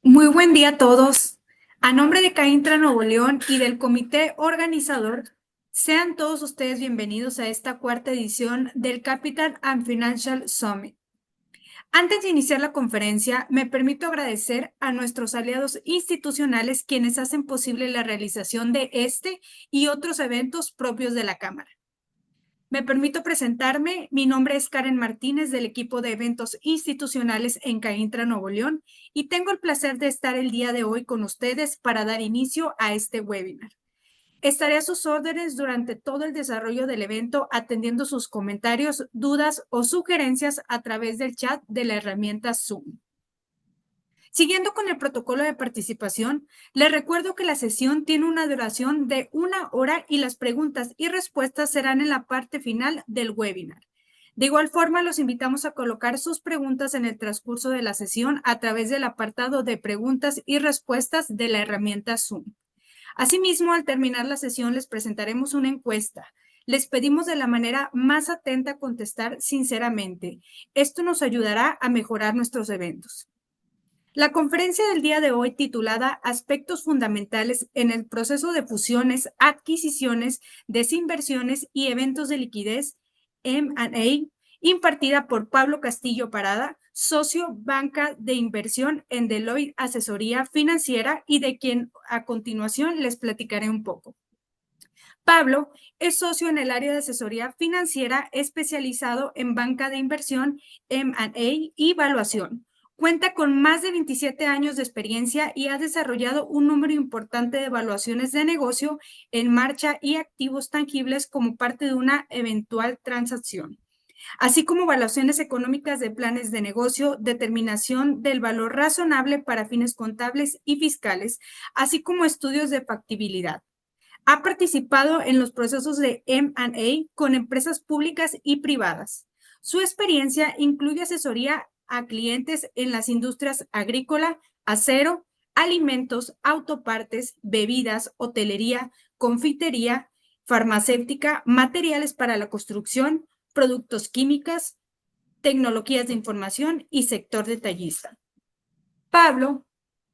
Muy buen día a todos. A nombre de CAINTRA Nuevo León y del comité organizador, sean todos ustedes bienvenidos a esta cuarta edición del Capital and Financial Summit. Antes de iniciar la conferencia, me permito agradecer a nuestros aliados institucionales quienes hacen posible la realización de este y otros eventos propios de la Cámara. Me permito presentarme. Mi nombre es Karen Martínez del equipo de eventos institucionales en CAINTRA Nuevo León y tengo el placer de estar el día de hoy con ustedes para dar inicio a este webinar. Estaré a sus órdenes durante todo el desarrollo del evento atendiendo sus comentarios, dudas o sugerencias a través del chat de la herramienta Zoom. Siguiendo con el protocolo de participación, les recuerdo que la sesión tiene una duración de 1 hora y las preguntas y respuestas serán en la parte final del webinar. De igual forma, los invitamos a colocar sus preguntas en el transcurso de la sesión a través del apartado de preguntas y respuestas de la herramienta Zoom. Asimismo, al terminar la sesión, les presentaremos una encuesta. Les pedimos de la manera más atenta a contestar sinceramente. Esto nos ayudará a mejorar nuestros eventos. La conferencia del día de hoy, titulada Aspectos fundamentales en el proceso de fusiones, adquisiciones, desinversiones y eventos de liquidez, M&A, impartida por Pablo Castillo Parada, socio banca de inversión en Deloitte Asesoría Financiera y de quien a continuación les platicaré un poco. Pablo es socio en el área de asesoría financiera especializado en banca de inversión, M&A y valuación. Cuenta con más de 27 años de experiencia y ha desarrollado un número importante de evaluaciones de negocio en marcha y activos tangibles como parte de una eventual transacción, así como evaluaciones económicas de planes de negocio, determinación del valor razonable para fines contables y fiscales, así como estudios de factibilidad. Ha participado en los procesos de M&A con empresas públicas y privadas. Su experiencia incluye asesoría a clientes en las industrias agrícola, acero, alimentos, autopartes, bebidas, hotelería, confitería, farmacéutica, materiales para la construcción, productos químicos, tecnologías de información y sector detallista. Pablo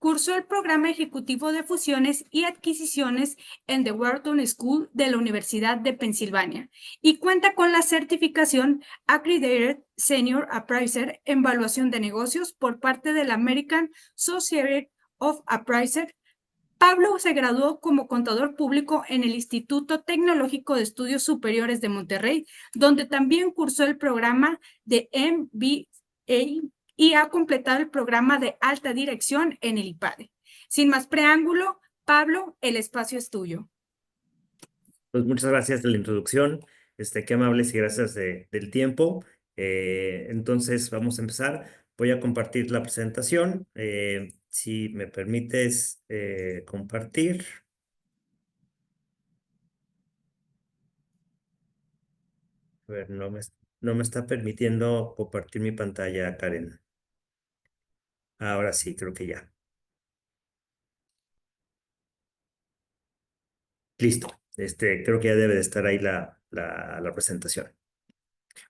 cursó el programa ejecutivo de fusiones y adquisiciones en The Wharton School de la Universidad de Pensilvania y cuenta con la certificación Accredited Senior Appraiser en evaluación de negocios por parte de la American Society of Appraisers. Pablo se graduó como contador público en el Instituto Tecnológico de Estudios Superiores de Monterrey, donde también cursó el programa de MBA y ha completado el programa de alta dirección en el IPADE. Sin más preámbulo, Pablo, el espacio es tuyo. Pues muchas gracias de la introducción, qué amables y gracias del tiempo. Entonces vamos a empezar. Voy a compartir la presentación. Si me permites compartir. A ver, no me está permitiendo compartir mi pantalla, Karen. Ahora sí, creo que ya. Listo. Creo que ya debe de estar ahí la presentación.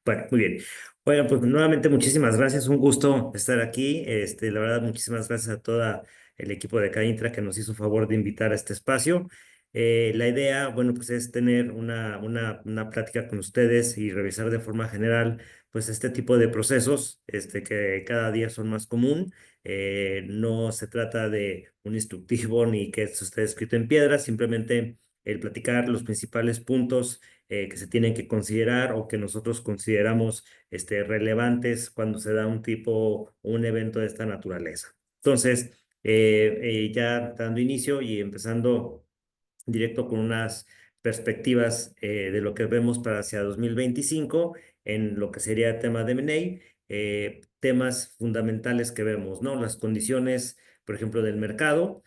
Bueno, muy bien. Bueno, pues nuevamente muchísimas gracias, un gusto estar aquí. La verdad, muchísimas gracias a toda el equipo de Caintra que nos hizo favor de invitar a este espacio. La idea, bueno, pues es tener una plática con ustedes y revisar de forma general, pues este tipo de procesos, que cada día son más común. No se trata de un instructivo ni que esto esté escrito en piedra, simplemente el platicar los principales puntos que se tienen que considerar o que nosotros consideramos relevantes cuando se da un tipo, un evento de esta naturaleza. Entonces, ya dando inicio y empezando directo con unas perspectivas de lo que vemos para hacia 2025 en lo que sería el tema de M&A, temas fundamentales que vemos, ¿no? Las condiciones, por ejemplo, del mercado.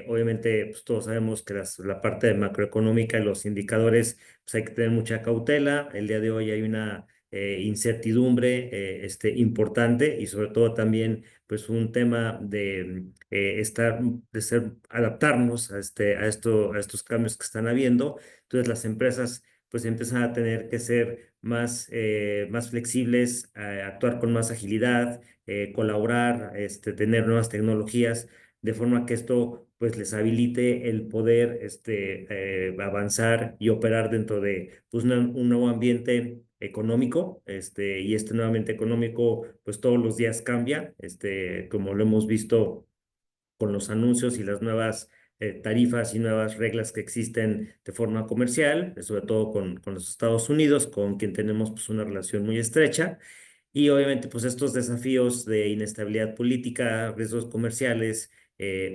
Obviamente, pues todos sabemos que la parte de macroeconómica y los indicadores, pues hay que tener mucha cautela. El día de hoy hay una incertidumbre importante y sobre todo también pues un tema adaptarnos a estos cambios que están habiendo. Entonces las empresas pues empiezan a tener que ser más flexibles, actuar con más agilidad, colaborar, tener nuevas tecnologías, de forma que esto pues les habilite el poder avanzar y operar dentro de pues, un nuevo ambiente económico, y este nuevo ambiente económico pues todos los días cambia, como lo hemos visto con los anuncios y las nuevas tarifas y nuevas reglas que existen de forma comercial, sobre todo con los Estados Unidos, con quien tenemos pues, una relación muy estrecha. Y obviamente, pues estos desafíos de inestabilidad política, riesgos comerciales,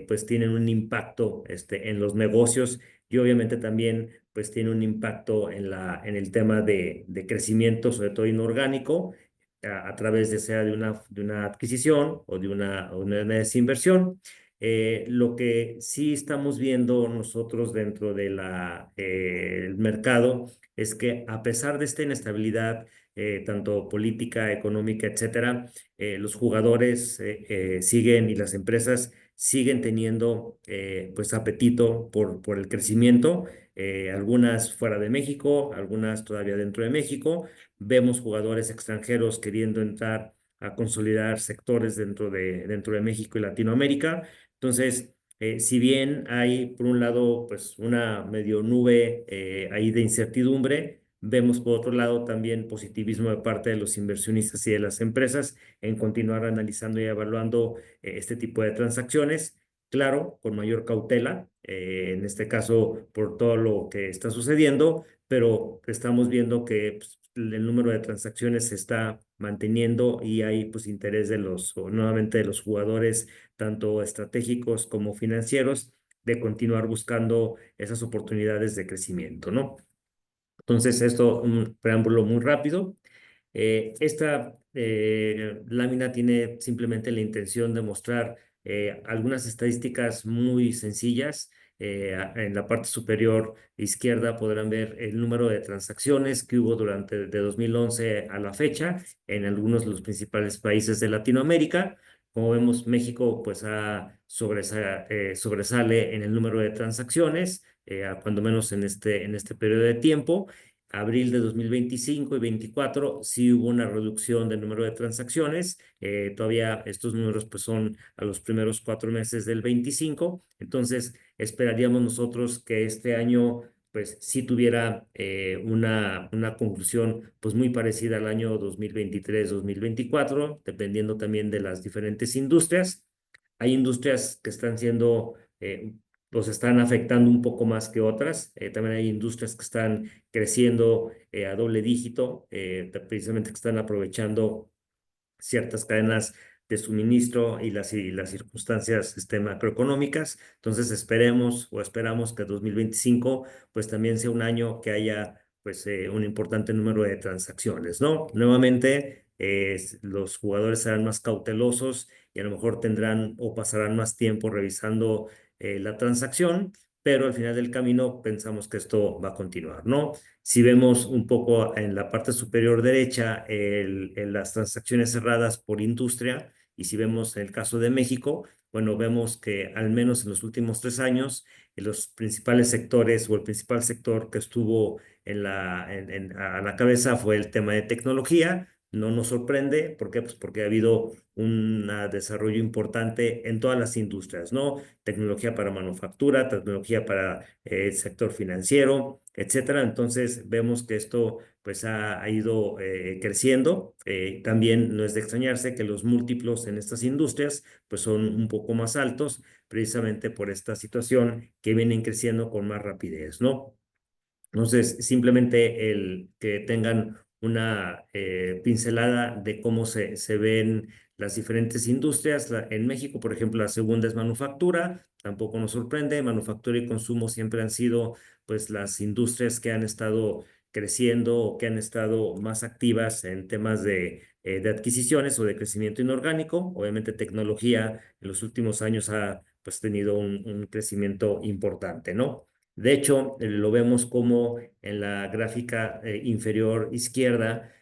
pues tienen un impacto en los negocios y obviamente también pues tiene un impacto en el tema de crecimiento, sobre todo inorgánico, a través de sea de una adquisición o de una desinversión. Lo que sí estamos viendo nosotros dentro de el mercado es que a pesar de esta inestabilidad, tanto política, económica, etcétera, los jugadores siguen y las empresas siguen teniendo pues apetito por el crecimiento, algunas fuera de México, algunas todavía dentro de México. Vemos jugadores extranjeros queriendo entrar a consolidar sectores dentro de México y Latinoamérica. Entonces, si bien hay, por un lado, pues una medio nube ahí de incertidumbre, vemos por otro lado también positivismo de parte de los inversionistas y de las empresas en continuar analizando y evaluando este tipo de transacciones. Claro, con mayor cautela, en este caso por todo lo que está sucediendo, pero estamos viendo que pues, el número de transacciones se está manteniendo y hay pues interés o nuevamente de los jugadores tanto estratégicos como financieros, de continuar buscando esas oportunidades de crecimiento, ¿no? Entonces, esto, un preámbulo muy rápido. Esta lámina tiene simplemente la intención de mostrar algunas estadísticas muy sencillas. En la parte superior izquierda podrán ver el número de transacciones que hubo durante de 2011 a la fecha en algunos de los principales países de Latinoamérica. Como vemos, México pues sobresale en el número de transacciones, cuando menos en este periodo de tiempo. Abril de 2025 y 24 sí hubo una reducción del número de transacciones. Todavía estos números pues son a los primeros 4 meses del 25. Entonces esperaríamos nosotros que este año pues sí tuviera una conclusión pues muy parecida al año 2023-2024, dependiendo también de las diferentes industrias. Hay industrias que están siendo los están afectando un poco más que otras. También hay industrias que están creciendo a doble dígito, precisamente que están aprovechando ciertas cadenas de suministro y las circunstancias macroeconómicas. Entonces esperamos que 2025 pues también sea un año que haya pues un importante número de transacciones, ¿no? Nuevamente, los jugadores serán más cautelosos y a lo mejor tendrán o pasarán más tiempo revisando la transacción, pero al final del camino pensamos que esto va a continuar, ¿no? Si vemos un poco en la parte superior derecha las transacciones cerradas por industria, y si vemos el caso de México, bueno, vemos que al menos en los últimos 3 años, los principales sectores o el principal sector que estuvo a la cabeza fue el tema de tecnología. No nos sorprende, ¿por qué? Pues porque ha habido un desarrollo importante en todas las industrias, ¿no? Tecnología para manufactura, tecnología para el sector financiero, etcétera. Entonces vemos que esto pues ha ido creciendo. También no es de extrañarse que los múltiplos en estas industrias pues son un poco más altos, precisamente por esta situación que vienen creciendo con más rapidez, ¿no? Entonces, simplemente el que tengan una pincelada de cómo se ven las diferentes industrias. En México, por ejemplo, la segunda es manufactura, tampoco nos sorprende. Manufactura y consumo siempre han sido pues las industrias que han estado creciendo o que han estado más activas en temas de adquisiciones o de crecimiento inorgánico. Obviamente, tecnología en los últimos años ha pues tenido un crecimiento importante, ¿no? De hecho, lo vemos como en la gráfica inferior izquierda,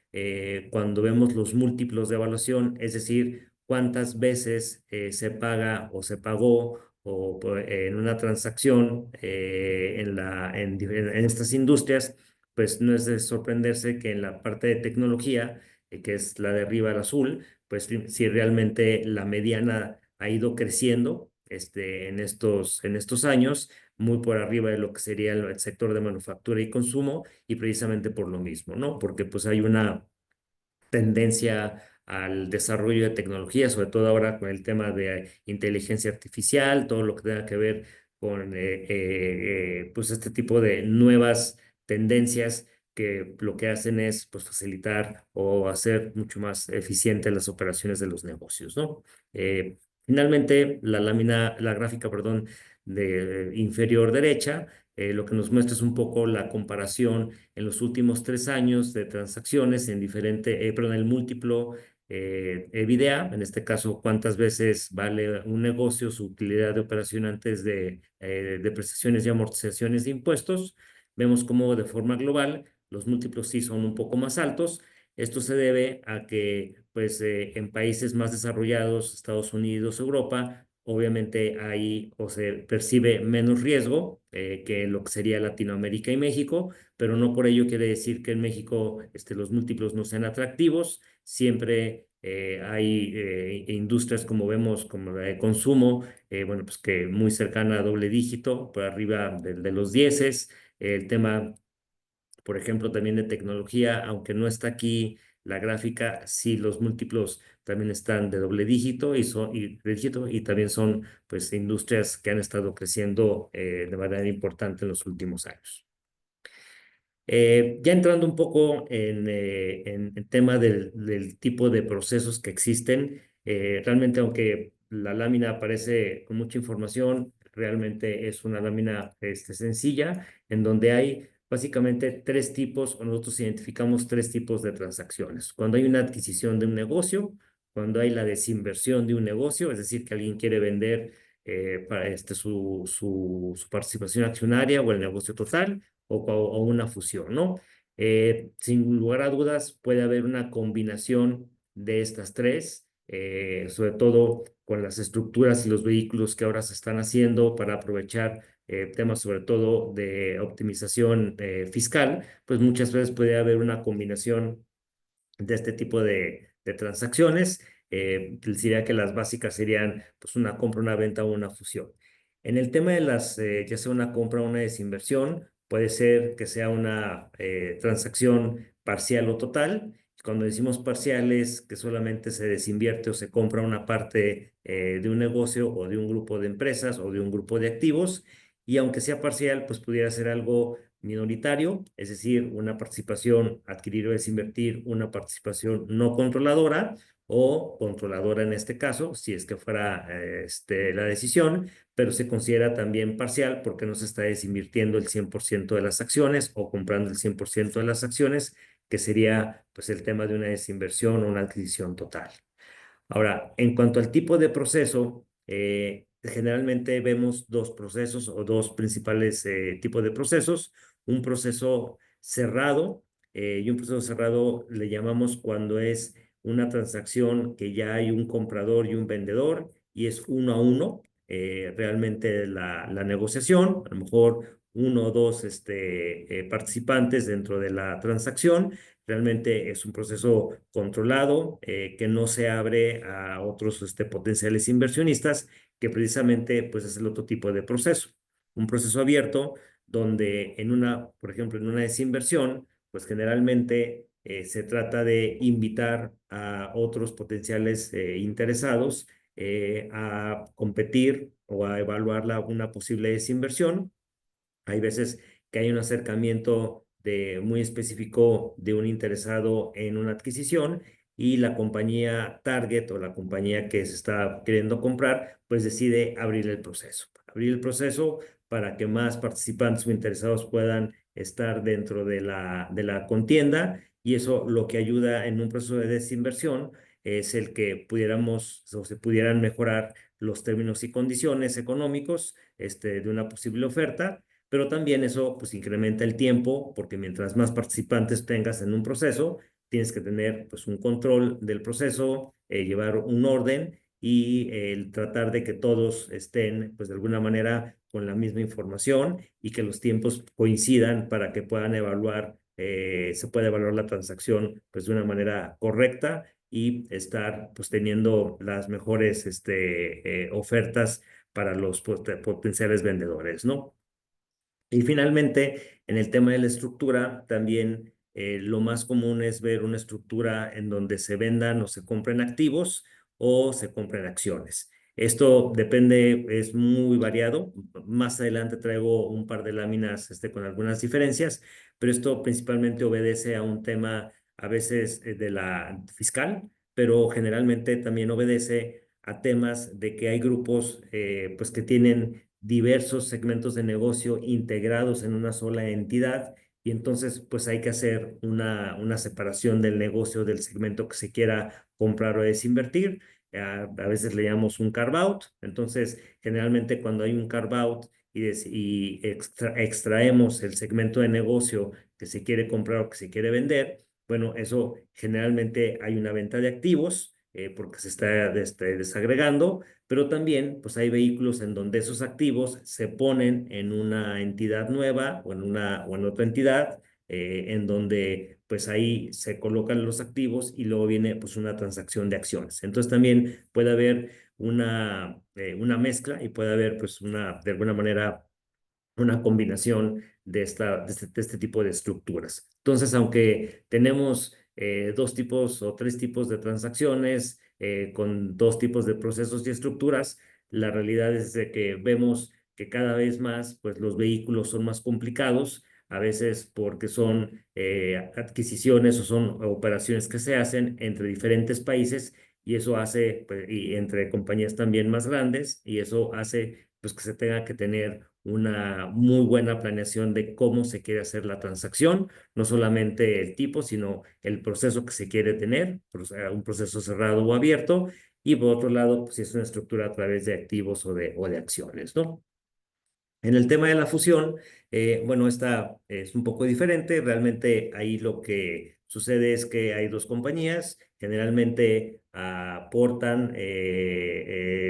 cuando vemos los múltiplos de evaluación, es decir, cuántas veces se paga o se pagó en una transacción en estas industrias, pues no es de sorprenderse que en la parte de tecnología, que es la de arriba, el azul, pues si realmente la mediana ha ido creciendo en estos años muy por arriba de lo que sería el sector de manufactura y consumo, y precisamente por lo mismo, ¿no? Porque pues hay una tendencia al desarrollo de tecnología, sobre todo ahora con el tema de inteligencia artificial, todo lo que tenga que ver con pues este tipo de nuevas tendencias que lo que hacen es pues facilitar o hacer mucho más eficientes las operaciones de los negocios, ¿no? Finalmente, la gráfica, perdón, de inferior derecha, lo que nos muestra es un poco la comparación en los últimos 3 años de transacciones en perdón, el múltiplo EBITDA, en este caso, cuántas veces vale un negocio su utilidad de operación antes de prestaciones y amortizaciones de impuestos. Vemos cómo de forma global los múltiplos sí son un poco más altos. Esto se debe a que, pues, en países más desarrollados, Estados Unidos, Europa, obviamente hay o se percibe menos riesgo que lo que sería Latinoamérica y México, pero no por ello quiere decir que en México los múltiplos no sean atractivos. Siempre hay industrias, como vemos, como la de consumo, bueno, pues que muy cercana a doble dígito, por arriba de los dieces. El tema, por ejemplo, también de tecnología, aunque no está aquí la gráfica, sí los múltiplos también están de doble dígito y también son pues industrias que han estado creciendo de manera importante en los últimos años. Ya entrando un poco en el tema del tipo de procesos que existen, realmente aunque la lámina aparece con mucha información, realmente es una lámina sencilla en donde hay básicamente tres tipos, o nosotros identificamos tres tipos de transacciones. Cuando hay una adquisición de un negocio, cuando hay la desinversión de un negocio, es decir, que alguien quiere vender su participación accionaria o el negocio total, o una fusión, ¿no? Sin lugar a dudas, puede haber una combinación de estas tres, sobre todo con las estructuras y los vehículos que ahora se están haciendo para aprovechar temas sobre todo de optimización fiscal, pues muchas veces puede haber una combinación de este tipo de transacciones. Les diría que las básicas serían pues una compra, una venta o una fusión. En el tema de ya sea una compra o una desinversión, puede ser que sea una transacción parcial o total. Cuando decimos parcial es que solamente se desinvierte o se compra una parte de un negocio o de un grupo de empresas o de un grupo de activos. Y aunque sea parcial, pues pudiera ser algo minoritario, es decir, una participación, adquirir o desinvertir una participación no controladora, o controladora en este caso, si es que fuera la decisión, pero se considera también parcial porque no se está desinvirtiendo el 100% de las acciones o comprando el 100% de las acciones, que sería pues el tema de una desinversión o una adquisición total. Ahora, en cuanto al tipo de proceso, generalmente vemos dos procesos o dos principales tipos de procesos. Un proceso cerrado, y un proceso cerrado le llamamos cuando es una transacción que ya hay un comprador y un vendedor y es uno a uno. Realmente la negociación, a lo mejor uno o dos participantes dentro de la transacción. Realmente es un proceso controlado que no se abre a otros potenciales inversionistas, que precisamente pues, es el otro tipo de proceso. Un proceso abierto donde por ejemplo, en una desinversión, pues generalmente se trata de invitar a otros potenciales interesados a competir o a evaluar una posible desinversión. Hay veces que hay un acercamiento muy específico de un interesado en una adquisición y la compañía target o la compañía que se está queriendo comprar, pues decide abrir el proceso. Abrir el proceso para que más participantes o interesados puedan estar dentro de la contienda, y eso lo que ayuda en un proceso de desinversión es el que pudiéramos o se pudieran mejorar los términos y condiciones económicos de una posible oferta, pero también eso pues incrementa el tiempo, porque mientras más participantes tengas en un proceso, tienes que tener pues un control del proceso, llevar un orden y el tratar de que todos estén pues de alguna manera con la misma información y que los tiempos coincidan para que puedan evaluar, se pueda evaluar la transacción pues de una manera correcta y estar pues teniendo las mejores ofertas para los potenciales vendedores, ¿no? Y finalmente, en el tema de la estructura, también lo más común es ver una estructura en donde se vendan o se compren activos o se compren acciones. Esto depende, es muy variado. Más adelante traigo un par de láminas con algunas diferencias, pero esto principalmente obedece a un tema a veces de la fiscal, pero generalmente también obedece a temas de que hay grupos pues que tienen diversos segmentos de negocio integrados en una sola entidad, y entonces pues hay que hacer una separación del negocio del segmento que se quiera comprar o desinvertir. A veces le llamamos un carve-out. Entonces, generalmente cuando hay un carve-out y extraemos el segmento de negocio que se quiere comprar o que se quiere vender, bueno, eso generalmente hay una venta de activos porque se está desagregando, pero también pues hay vehículos en donde esos activos se ponen en una entidad nueva o en otra entidad, en donde pues ahí se colocan los activos y luego viene pues una transacción de acciones. Entonces también puede haber una mezcla y puede haber pues de alguna manera una combinación de este tipo de estructuras. Entonces, aunque tenemos dos tipos o tres tipos de transacciones con dos tipos de procesos y estructuras, la realidad es de que vemos que cada vez más, pues los vehículos son más complicados, a veces porque son adquisiciones o son operaciones que se hacen entre diferentes países, y eso hace, pues, y entre compañías también más grandes, y eso hace pues que se tenga que tener una muy buena planeación de cómo se quiere hacer la transacción, no solamente el tipo, sino el proceso que se quiere tener, un proceso cerrado o abierto, y por otro lado, pues si es una estructura a través de activos o de acciones, ¿no? En el tema de la fusión, bueno, esta es un poco diferente. Realmente ahí lo que sucede es que hay dos compañías, generalmente aportan,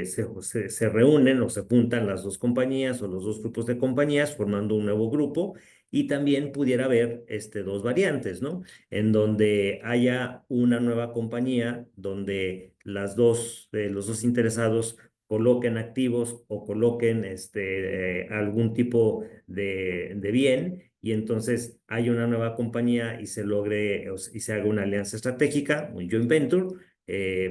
se reúnen o se juntan las dos compañías o los dos grupos de compañías formando un nuevo grupo, y también pudiera haber dos variantes, ¿no? En donde haya una nueva compañía donde los dos interesados coloquen activos o coloquen algún tipo de bien, y entonces hay una nueva compañía y se logre y se haga una alianza estratégica, un joint venture,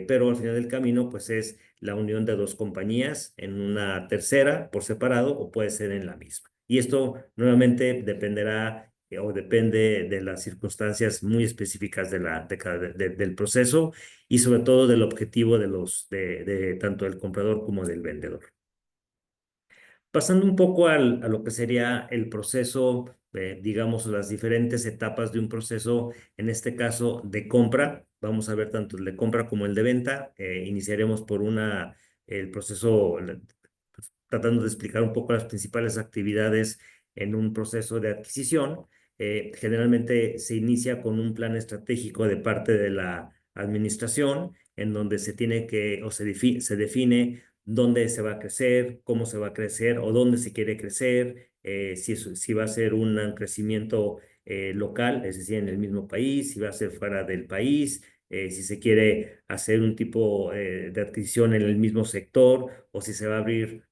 pero al final del camino pues es la unión de dos compañías en una tercera por separado o puede ser en la misma. Y esto nuevamente dependerá o depende de las circunstancias muy específicas del proceso y sobre todo del objetivo de tanto del comprador como del vendedor. Pasando un poco a lo que sería el proceso, digamos, las diferentes etapas de un proceso, en este caso de compra. Vamos a ver tanto el de compra como el de venta. Iniciaremos por el proceso, tratando de explicar un poco las principales actividades en un proceso de adquisición. Generalmente se inicia con un plan estratégico de parte de la administración, en donde se tiene que, o se define dónde se va a crecer, cómo se va a crecer o dónde se quiere crecer, si va a ser un crecimiento local, es decir, en el mismo país, si va a ser fuera del país, si se quiere hacer un tipo de adquisición en el mismo sector o si se va a abrir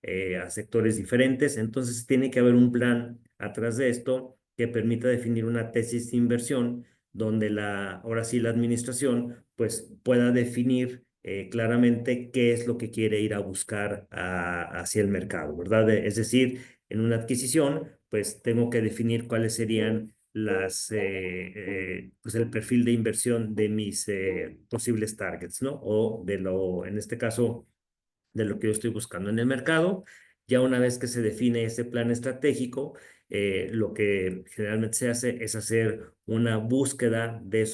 a sectores diferentes. Entonces, tiene que haber un plan atrás de esto que permita definir una tesis de inversión donde ahora sí la administración pues pueda definir claramente qué es lo que quiere ir a buscar hacia el mercado, ¿verdad? Es decir, en una adquisición, pues tengo que definir cuáles serían pues el perfil de inversión de mis posibles targets, ¿no? En este caso, de lo que yo estoy buscando en el mercado. Ya una vez que se define ese plan estratégico, lo que generalmente se hace es hacer una búsqueda de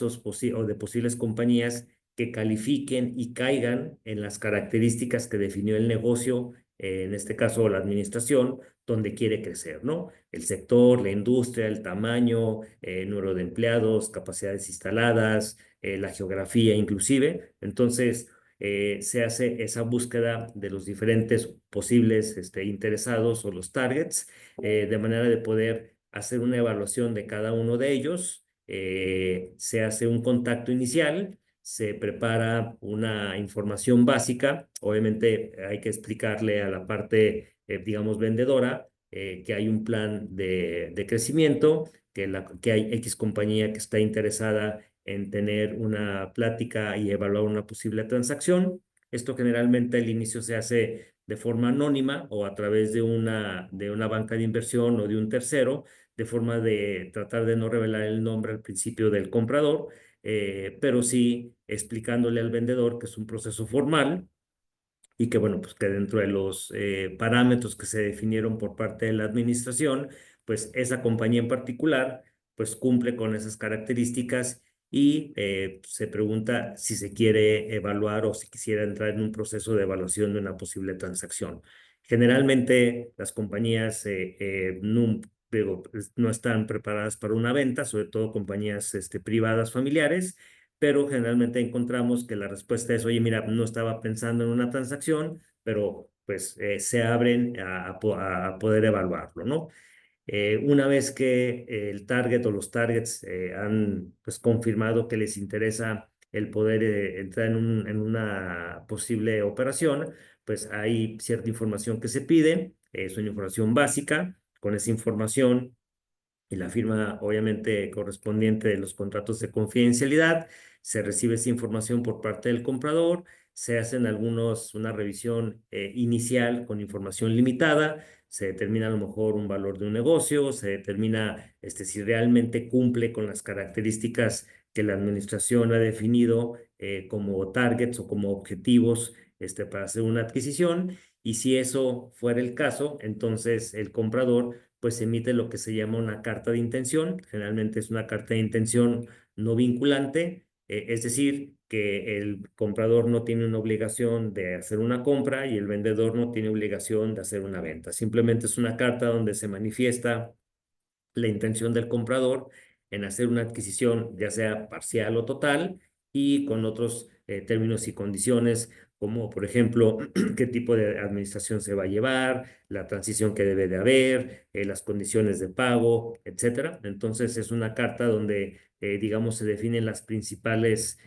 o de posibles compañías que califiquen y caigan en las características que definió el negocio, en este caso la administración, donde quiere crecer, ¿no? El sector, la industria, el tamaño, número de empleados, capacidades instaladas, la geografía inclusive. Entonces, se hace esa búsqueda de los diferentes posibles interesados o los targets, de manera de poder hacer una evaluación de cada uno de ellos. Se hace un contacto inicial, se prepara una información básica. Obviamente hay que explicarle a la parte, digamos, vendedora, que hay un plan de crecimiento, que hay X compañía que está interesada en tener una plática y evaluar una posible transacción. Esto generalmente al inicio se hace de forma anónima o a través de una banca de inversión o de un tercero, de forma de tratar de no revelar el nombre al principio del comprador, pero sí explicándole al vendedor que es un proceso formal y que, bueno, pues que dentro de los parámetros que se definieron por parte de la administración, pues esa compañía en particular, pues cumple con esas características y se pregunta si se quiere evaluar o si quisiera entrar en un proceso de evaluación de una posible transacción. Generalmente las compañías no están preparadas para una venta, sobre todo compañías privadas familiares, pero generalmente encontramos que la respuesta es, oye, mira, no estaba pensando en una transacción, pero pues se abren a poder evaluarlo, ¿no? Una vez que el target o los targets han pues confirmado que les interesa el poder entrar en una posible operación, pues hay cierta información que se pide, es una información básica. Con esa información y la firma obviamente correspondiente de los contratos de confidencialidad, se recibe esa información por parte del comprador, se hacen una revisión inicial con información limitada, se determina a lo mejor un valor de un negocio, se determina si realmente cumple con las características que la administración ha definido como targets o como objetivos para hacer una adquisición. Y si eso fuera el caso, entonces el comprador pues emite lo que se llama una carta de intención. Generalmente es una carta de intención no vinculante, es decir, que el comprador no tiene una obligación de hacer una compra y el vendedor no tiene obligación de hacer una venta. Simplemente es una carta donde se manifiesta la intención del comprador en hacer una adquisición, ya sea parcial o total, y con otros términos y condiciones, como por ejemplo, qué tipo de administración se va a llevar, la transición que debe de haber, las condiciones de pago, etcétera. Entonces, es una carta donde, digamos, se definen las principales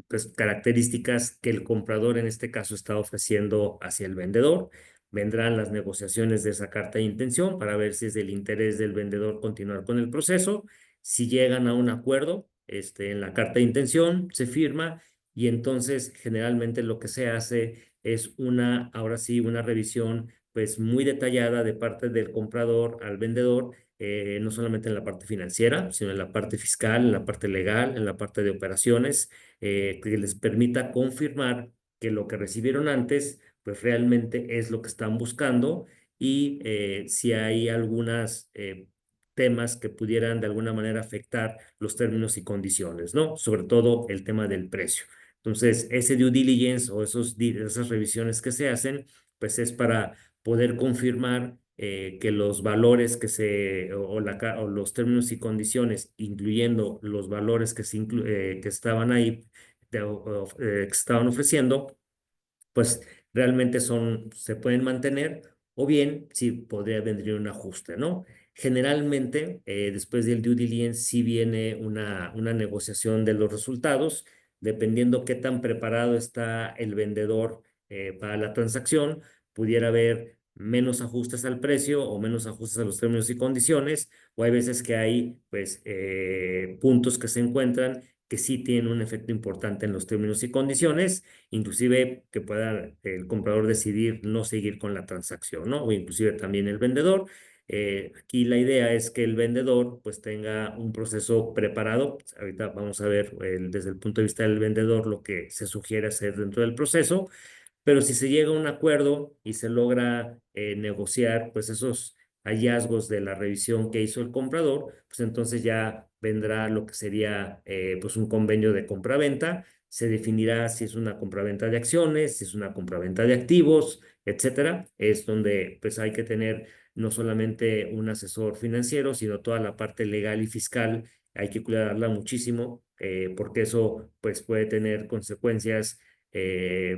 pues, características que el comprador en este caso está ofreciendo hacia el vendedor. Vendrán las negociaciones de esa carta de intención para ver si es del interés del vendedor continuar con el proceso. Si llegan a un acuerdo, en la carta de intención se firma y entonces generalmente lo que se hace es ahora sí, una revisión pues muy detallada de parte del comprador al vendedor, no solamente en la parte financiera, sino en la parte fiscal, en la parte legal, en la parte de operaciones, que les permita confirmar que lo que recibieron antes, pues realmente es lo que están buscando y si hay algunas temas que pudieran de alguna manera afectar los términos y condiciones, ¿no? Sobre todo el tema del precio. Entonces, ese due diligence o esas revisiones que se hacen, pues es para poder confirmar que los valores o los términos y condiciones, incluyendo los valores que estaban ahí, que estaban ofreciendo, pues realmente se pueden mantener o bien sí podría vendría un ajuste, ¿no? Generalmente, después del due diligence sí viene una negociación de los resultados, dependiendo qué tan preparado está el vendedor para la transacción, pudiera haber menos ajustes al precio o menos ajustes a los términos y condiciones, o hay veces que hay pues puntos que se encuentran que sí tienen un efecto importante en los términos y condiciones, inclusive que pueda el comprador decidir no seguir con la transacción, ¿no? O inclusive también el vendedor. Aquí la idea es que el vendedor pues tenga un proceso preparado. Ahorita vamos a ver desde el punto de vista del vendedor lo que se sugiere hacer dentro del proceso, pero si se llega a un acuerdo y se logra negociar pues esos hallazgos de la revisión que hizo el comprador, pues entonces ya vendrá lo que sería pues un convenio de compraventa. Se definirá si es una compraventa de acciones, si es una compraventa de activos, etcétera. Es donde pues hay que tener no solamente un asesor financiero, sino toda la parte legal y fiscal. Hay que cuidarla muchísimo porque eso pues puede tener consecuencias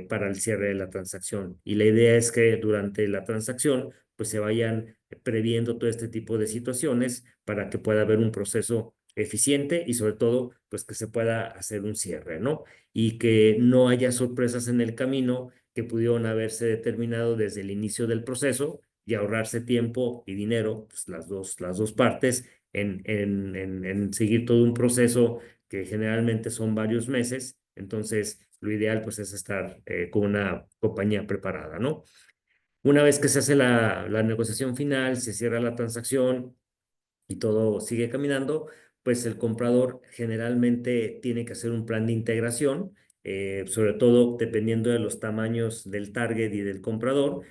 para el cierre de la transacción. Y la idea es que durante la transacción pues se vayan previendo todo este tipo de situaciones para que pueda haber un proceso eficiente y sobre todo pues que se pueda hacer un cierre, ¿no? Y que no haya sorpresas en el camino que pudieron haberse determinado desde el inicio del proceso y ahorrarse tiempo y dinero, pues las dos partes en seguir todo un proceso que generalmente son varios meses. Entonces, lo ideal pues es estar con una compañía preparada, ¿no? Una vez que se hace la negociación final, se cierra la transacción y todo sigue caminando, pues el comprador generalmente tiene que hacer un plan de integración, sobre todo dependiendo de los tamaños del target y del comprador.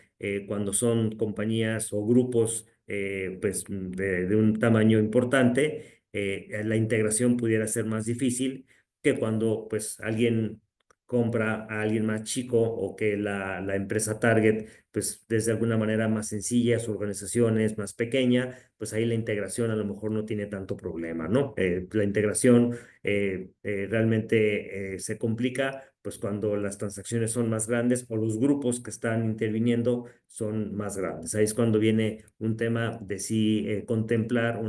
Cuando son compañías o grupos pues de un tamaño importante, la integración pudiera ser más difícil que cuando pues alguien compra a alguien más chico o que la empresa target pues desde alguna manera más sencilla, su organización es más pequeña, pues ahí la integración a lo mejor no tiene tanto problema, ¿no? La integración realmente se complica pues cuando las transacciones son más grandes o los grupos que están interviniendo son más grandes. Ahí es cuando viene un tema de si contemplar,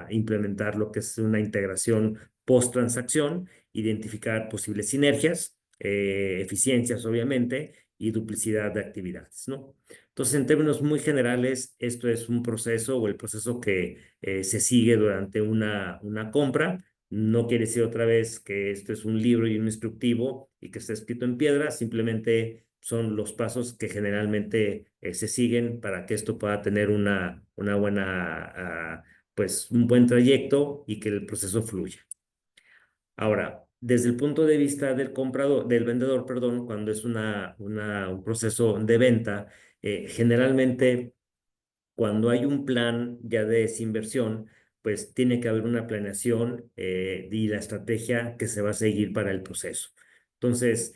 implementar lo que es una integración post-transacción, identificar posibles sinergias, eficiencias obviamente y duplicidad de actividades, ¿no? Entonces, en términos muy generales, esto es un proceso o el proceso que se sigue durante una compra. No quiere decir otra vez que esto es un libro y un instructivo y que está escrito en piedra, simplemente son los pasos que generalmente se siguen para que esto pueda tener una buena, pues un buen trayecto y que el proceso fluya. Ahora, desde el punto de vista del comprador, del vendedor, perdón, cuando es un proceso de venta, generalmente cuando hay un plan ya de desinversión, pues tiene que haber una planeación y la estrategia que se va a seguir para el proceso. Entonces,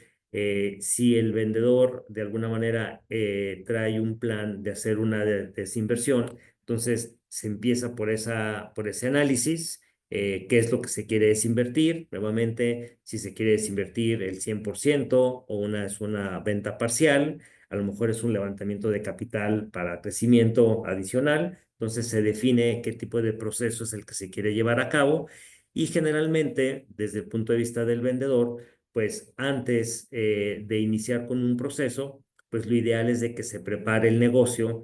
si el vendedor de alguna manera trae un plan de hacer una desinversión, entonces se empieza por ese análisis. ¿Qué es lo que se quiere desinvertir? Nuevamente, si se quiere desinvertir el 100% o es una venta parcial, a lo mejor es un levantamiento de capital para crecimiento adicional, entonces se define qué tipo de proceso es el que se quiere llevar a cabo y generalmente desde el punto de vista del vendedor, pues antes de iniciar con un proceso, pues lo ideal es de que se prepare el negocio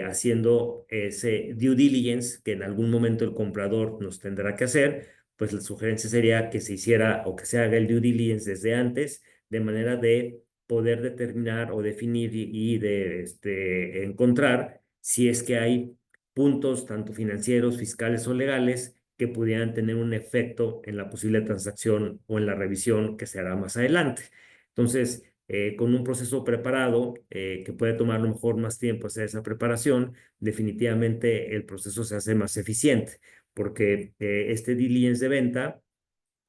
haciendo ese due diligence que en algún momento el comprador nos tendrá que hacer, pues la sugerencia sería que se hiciera o que se haga el due diligence desde antes, de manera de poder determinar o definir y de encontrar si es que hay puntos, tanto financieros, fiscales o legales, que pudieran tener un efecto en la posible transacción o en la revisión que se hará más adelante. Entonces, con un proceso preparado, que puede tomar a lo mejor más tiempo hacer esa preparación, definitivamente el proceso se hace más eficiente, porque este diligence de venta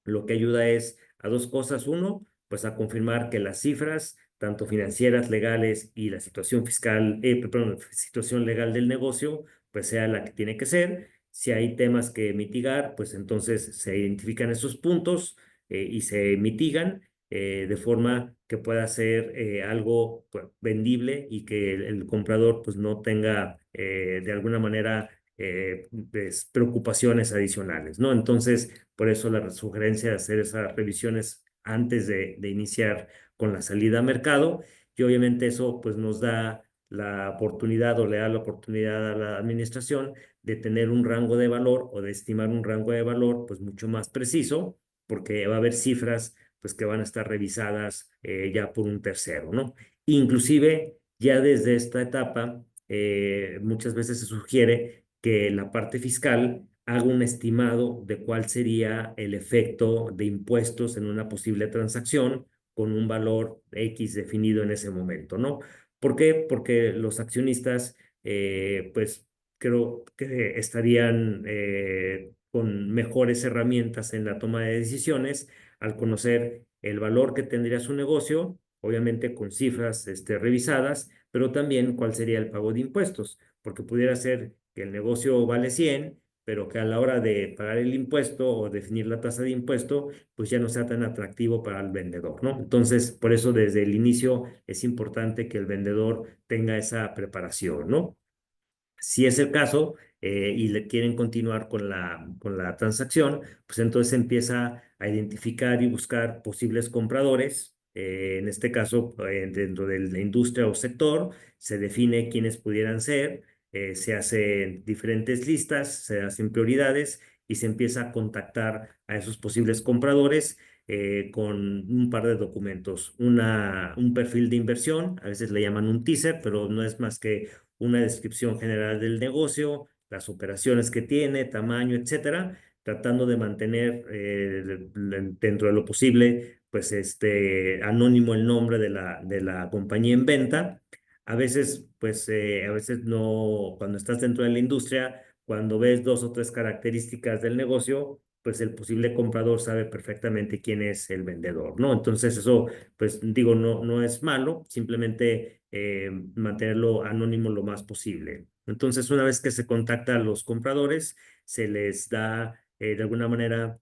lo que ayuda es a dos cosas. Uno, pues a confirmar que las cifras, tanto financieras, legales y la situación fiscal, perdón, situación legal del negocio, pues sea la que tiene que ser. Si hay temas que mitigar, pues entonces se identifican esos puntos y se mitigan de forma que pueda ser algo pues, vendible y que el comprador pues no tenga de alguna manera pues, preocupaciones adicionales, ¿no? Entonces, por eso la sugerencia de hacer esas revisiones antes de iniciar con la salida a mercado, y obviamente eso pues nos da la oportunidad o le da la oportunidad a la administración de tener un rango de valor o de estimar un rango de valor pues mucho más preciso, porque va a haber cifras pues que van a estar revisadas ya por un tercero, ¿no? Inclusive ya desde esta etapa muchas veces se sugiere que la parte fiscal haga un estimado de cuál sería el efecto de impuestos en una posible transacción con un valor X definido en ese momento, ¿no? ¿Por qué? Porque los accionistas, pues creo que estarían con mejores herramientas en la toma de decisiones al conocer el valor que tendría su negocio, obviamente con cifras revisadas, pero también cuál sería el pago de impuestos, porque pudiera ser que el negocio vale 100, pero que a la hora de pagar el impuesto o definir la tasa de impuesto, pues ya no sea tan atractivo para el vendedor, ¿no? Entonces, por eso desde el inicio es importante que el vendedor tenga esa preparación, ¿no? Si es el caso y le quieren continuar con la transacción, pues entonces empieza a identificar y buscar posibles compradores. En este caso, dentro de la industria o sector, se define quiénes pudieran ser, se hacen diferentes listas, se hacen prioridades y se empieza a contactar a esos posibles compradores con un par de documentos. Un perfil de inversión, a veces le llaman un teaser, pero no es más que una descripción general del negocio, las operaciones que tiene, tamaño, etcétera, tratando de mantener dentro de lo posible, pues anónimo el nombre de la compañía en venta. A veces, pues, a veces no, cuando estás dentro de la industria, cuando ves dos o tres características del negocio, pues el posible comprador sabe perfectamente quién es el vendedor, ¿no? Entonces eso, pues digo, no es malo, simplemente mantenerlo anónimo lo más posible. Entonces, una vez que se contacta a los compradores, se les da de alguna manera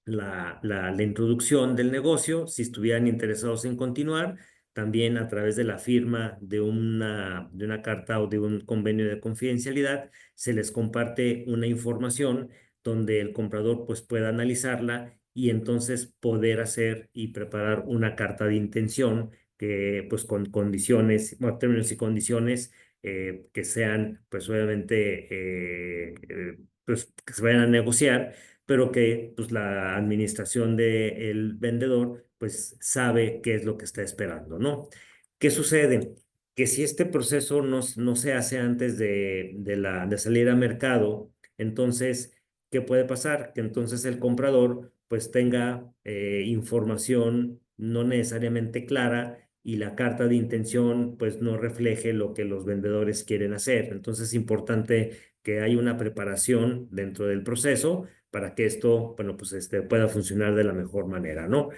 la introducción del negocio, si estuvieran interesados en continuar, también a través de la firma de una carta o de un convenio de confidencialidad, se les comparte una información donde el comprador pues pueda analizarla y entonces poder hacer y preparar una carta de intención que pues con condiciones, bueno, términos y condiciones que sean pues obviamente pues que se vayan a negociar, pero que pues la administración del vendedor pues sabe qué es lo que está esperando, ¿no? ¿Qué sucede? Que si este proceso no se hace antes de salir a mercado, entonces, ¿qué puede pasar? Que entonces el comprador pues tenga información no necesariamente clara y la carta de intención pues no refleje lo que los vendedores quieren hacer. Entonces es importante que haya una preparación dentro del proceso para que esto, bueno, pues pueda funcionar de la mejor manera, ¿no?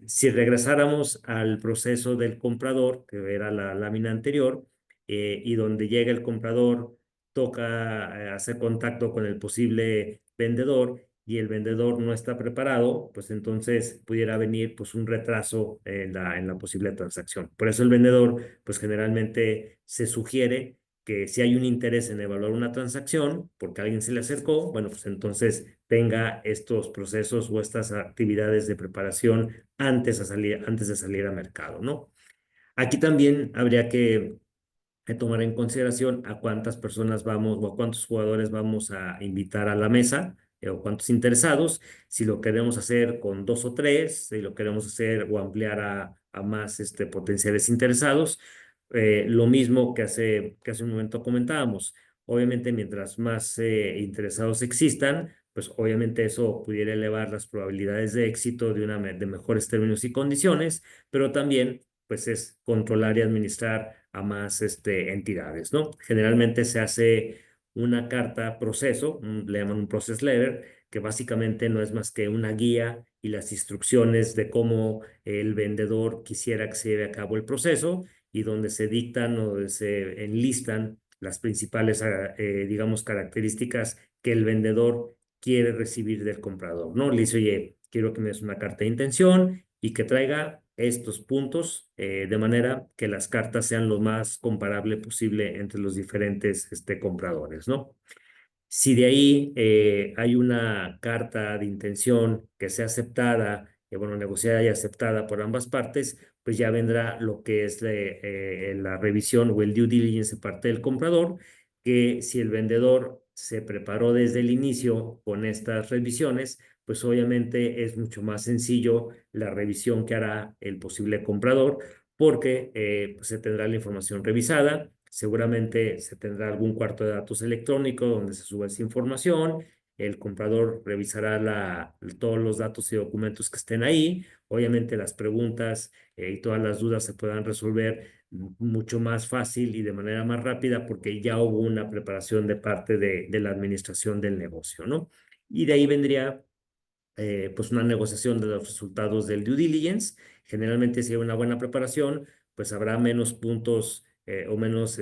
Si regresáramos al proceso del comprador, que era la lámina anterior, y donde llega el comprador, toca hacer contacto con el posible vendedor y el vendedor no está preparado, pues entonces pudiera venir pues un retraso en la posible transacción. Por eso el vendedor, pues generalmente se sugiere que si hay un interés en evaluar una transacción, porque alguien se le acercó, bueno, pues entonces tenga estos procesos o estas actividades de preparación antes de salir a mercado, ¿no? Aquí también habría que tomar en consideración a cuántas personas vamos o a cuántos jugadores vamos a invitar a la mesa o cuántos interesados, si lo queremos hacer con dos o tres, si lo queremos hacer o ampliar a más potenciales interesados. Lo mismo que hace un momento comentábamos, Obviamente, mientras más interesados existan, pues obviamente eso pudiera elevar las probabilidades de éxito de mejores términos y condiciones, pero también pues es controlar y administrar a más entidades, ¿no? Generalmente se hace una carta proceso, le llaman un process letter, que básicamente no es más que una guía y las instrucciones de cómo el vendedor quisiera que se lleve a cabo el proceso y donde se dictan o se enlistan las principales, digamos, características que el vendedor quiere recibir del comprador, ¿no? Le dice, oye, quiero que me des una carta de intención y que traiga estos puntos de manera que las cartas sean lo más comparable posible entre los diferentes compradores, ¿no? Si de ahí hay una carta de intención que sea aceptada, bueno, negociada y aceptada por ambas partes, pues ya vendrá lo que es la revisión o el due diligence de parte del comprador, que si el vendedor se preparó desde el inicio con estas revisiones, pues obviamente es mucho más sencillo la revisión que hará el posible comprador, porque pues se tendrá la información revisada. Seguramente se tendrá algún cuarto de datos electrónico donde se suba esa información. El comprador revisará todos los datos y documentos que estén ahí. Obviamente las preguntas y todas las dudas se puedan resolver mucho más fácil y de manera más rápida porque ya hubo una preparación de parte de la administración del negocio, ¿no? Y de ahí vendría pues una negociación de los resultados del due diligence. Generalmente si hay una buena preparación, pues habrá menos puntos o menos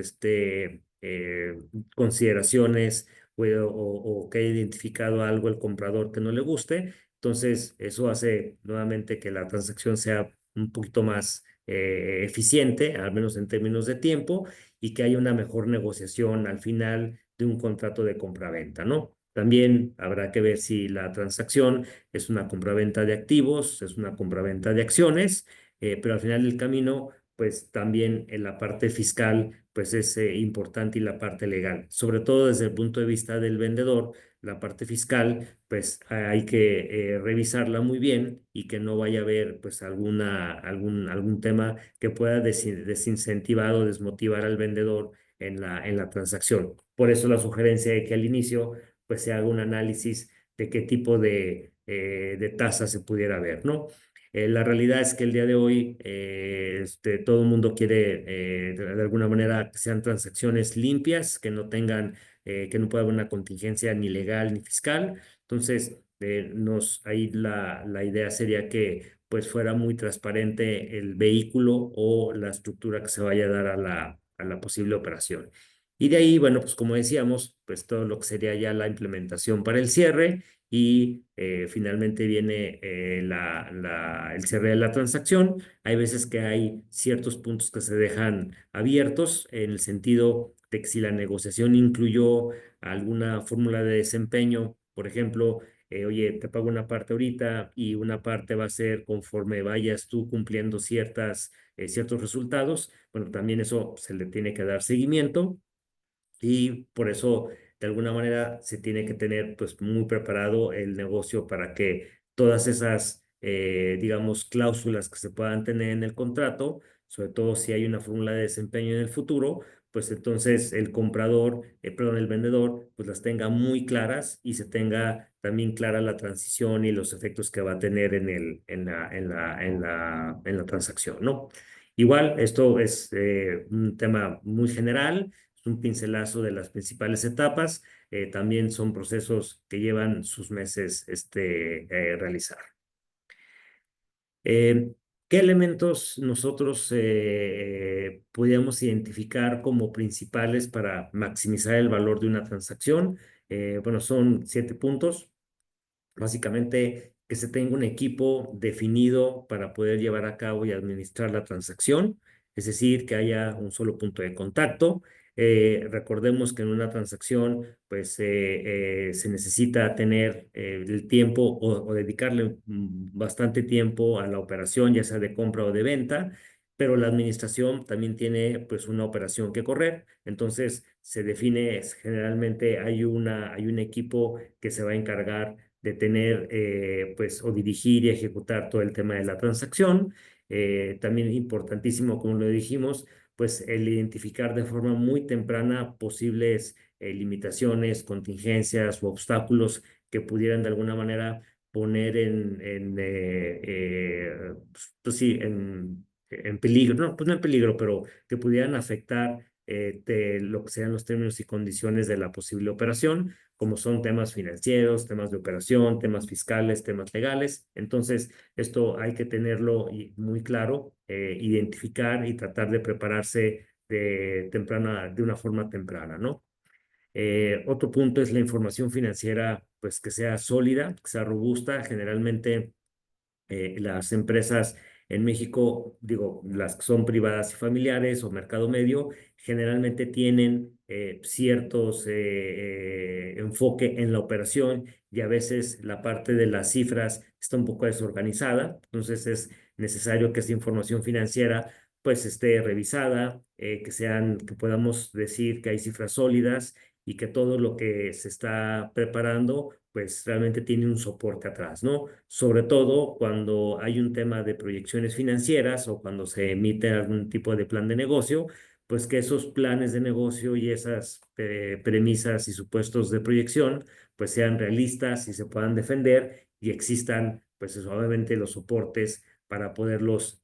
consideraciones o que haya identificado algo el comprador que no le guste. Entonces, eso hace nuevamente que la transacción sea un poquito más eficiente, al menos en términos de tiempo, y que haya una mejor negociación al final de un contrato de compraventa, ¿no? También habrá que ver si la transacción es una compraventa de activos, es una compraventa de acciones, pero al final del camino, pues también en la parte fiscal, pues es importante y la parte legal, sobre todo desde el punto de vista del vendedor, la parte fiscal, pues hay que revisarla muy bien y que no vaya a haber pues algún tema que pueda desincentivar o desmotivar al vendedor en la transacción. Por eso la sugerencia de que al inicio pues se haga un análisis de qué tipo de tasa se pudiera ver, ¿no? La realidad es que el día de hoy todo el mundo quiere de alguna manera que sean transacciones limpias, que no tengan, que no pueda haber una contingencia ni legal ni fiscal. Entonces, ahí la idea sería que pues fuera muy transparente el vehículo o la estructura que se vaya a dar a la posible operación. Y de ahí, bueno, pues como decíamos, pues todo lo que sería ya la implementación para el cierre y finalmente viene el cierre de la transacción. Hay veces que hay ciertos puntos que se dejan abiertos en el sentido de que si la negociación incluyó alguna fórmula de desempeño, por ejemplo, oye, te pago una parte ahorita y una parte va a ser conforme vayas tú cumpliendo ciertos resultados, bueno, también eso se le tiene que dar seguimiento y por eso de alguna manera se tiene que tener pues muy preparado el negocio para que todas esas digamos cláusulas que se puedan tener en el contrato, sobre todo si hay una fórmula de desempeño en el futuro, pues entonces el comprador, perdón, el vendedor pues las tenga muy claras y se tenga también clara la transición y los efectos que va a tener en la transacción, ¿no? Igual, esto es un tema muy general, es un pincelazo de las principales etapas. También son procesos que llevan sus meses realizar. Eh, ¿Qué elementos nosotros podríamos identificar como principales para maximizar el valor de una transacción? Bueno, son 7 puntos. Básicamente, que se tenga un equipo definido para poder llevar a cabo y administrar la transacción, es decir, que haya un solo punto de contacto. Recordemos que en una transacción, pues se necesita tener el tiempo o dedicarle bastante tiempo a la operación, ya sea de compra o de venta, pero la administración también tiene pues una operación que correr. Entonces se define, generalmente hay un equipo que se va a encargar de tener, pues, o dirigir y ejecutar todo el tema de la transacción. También importantísimo, como lo dijimos, pues el identificar de forma muy temprana posibles limitaciones, contingencias u obstáculos que pudieran de alguna manera poner pues sí, en peligro, no, pues no en peligro, pero que pudieran afectar de lo que sean los términos y condiciones de la posible operación, como son temas financieros, temas de operación, temas fiscales, temas legales. Entonces, esto hay que tenerlo muy claro, identificar y tratar de prepararse de una forma temprana, ¿no? Otro punto es la información financiera, pues que sea sólida, que sea robusta. Generalmente las empresas en México, digo, las que son privadas y familiares o mercado medio, generalmente tienen ciertos enfoque en la operación y a veces la parte de las cifras está un poco desorganizada. Entonces es necesario que esta información financiera pues esté revisada, que podamos decir que hay cifras sólidas y que todo lo que se está preparando pues realmente tiene un soporte atrás, ¿no? Sobre todo cuando hay un tema de proyecciones financieras o cuando se emite algún tipo de plan de negocio, pues que esos planes de negocio y esas premisas y supuestos de proyección pues sean realistas y se puedan defender y existan pues obviamente los soportes para poderlos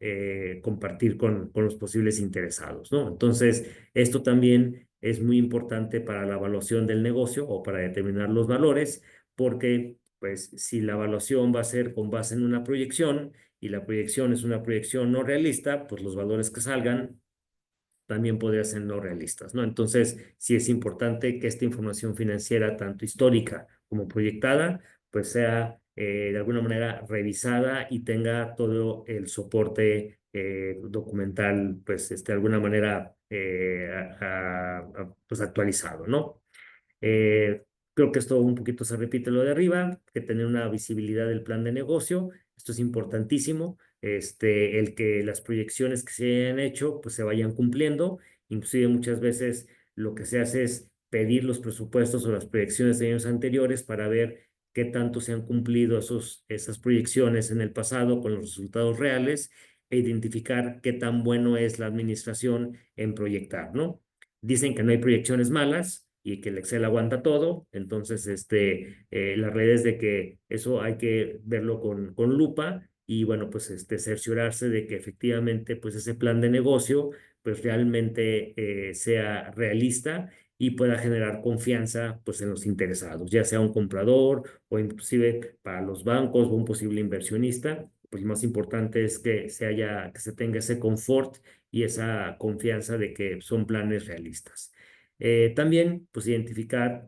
compartir con los posibles interesados, ¿no? Entonces, esto también es muy importante para la evaluación del negocio o para determinar los valores porque pues si la evaluación va a ser con base en una proyección y la proyección es una proyección no realista, pues los valores que salgan también podrían ser no realistas, ¿no? Entonces, sí es importante que esta información financiera, tanto histórica como proyectada, pues sea de alguna manera revisada y tenga todo el soporte documental, pues de alguna manera pues actualizado, ¿no? Eh, Creo que esto un poquito se repite lo de arriba, que tener una visibilidad del plan de negocio. Esto es importantísimo. El que las proyecciones que se hayan hecho pues se vayan cumpliendo. Inclusive muchas veces lo que se hace es pedir los presupuestos o las proyecciones de años anteriores para ver qué tanto se han cumplido esas proyecciones en el pasado con los resultados reales e identificar qué tan bueno es la administración en proyectar, ¿no? Dicen que no hay proyecciones malas y que el Excel aguanta todo. Entonces, la realidad es de que eso hay que verlo con lupa y, bueno, pues cerciorarse de que efectivamente, pues ese plan de negocio, pues realmente sea realista y pueda generar confianza, pues en los interesados, ya sea un comprador o inclusive para los bancos o un posible inversionista. Pues lo más importante es que se tenga ese confort y esa confianza de que son planes realistas. También, pues, identificar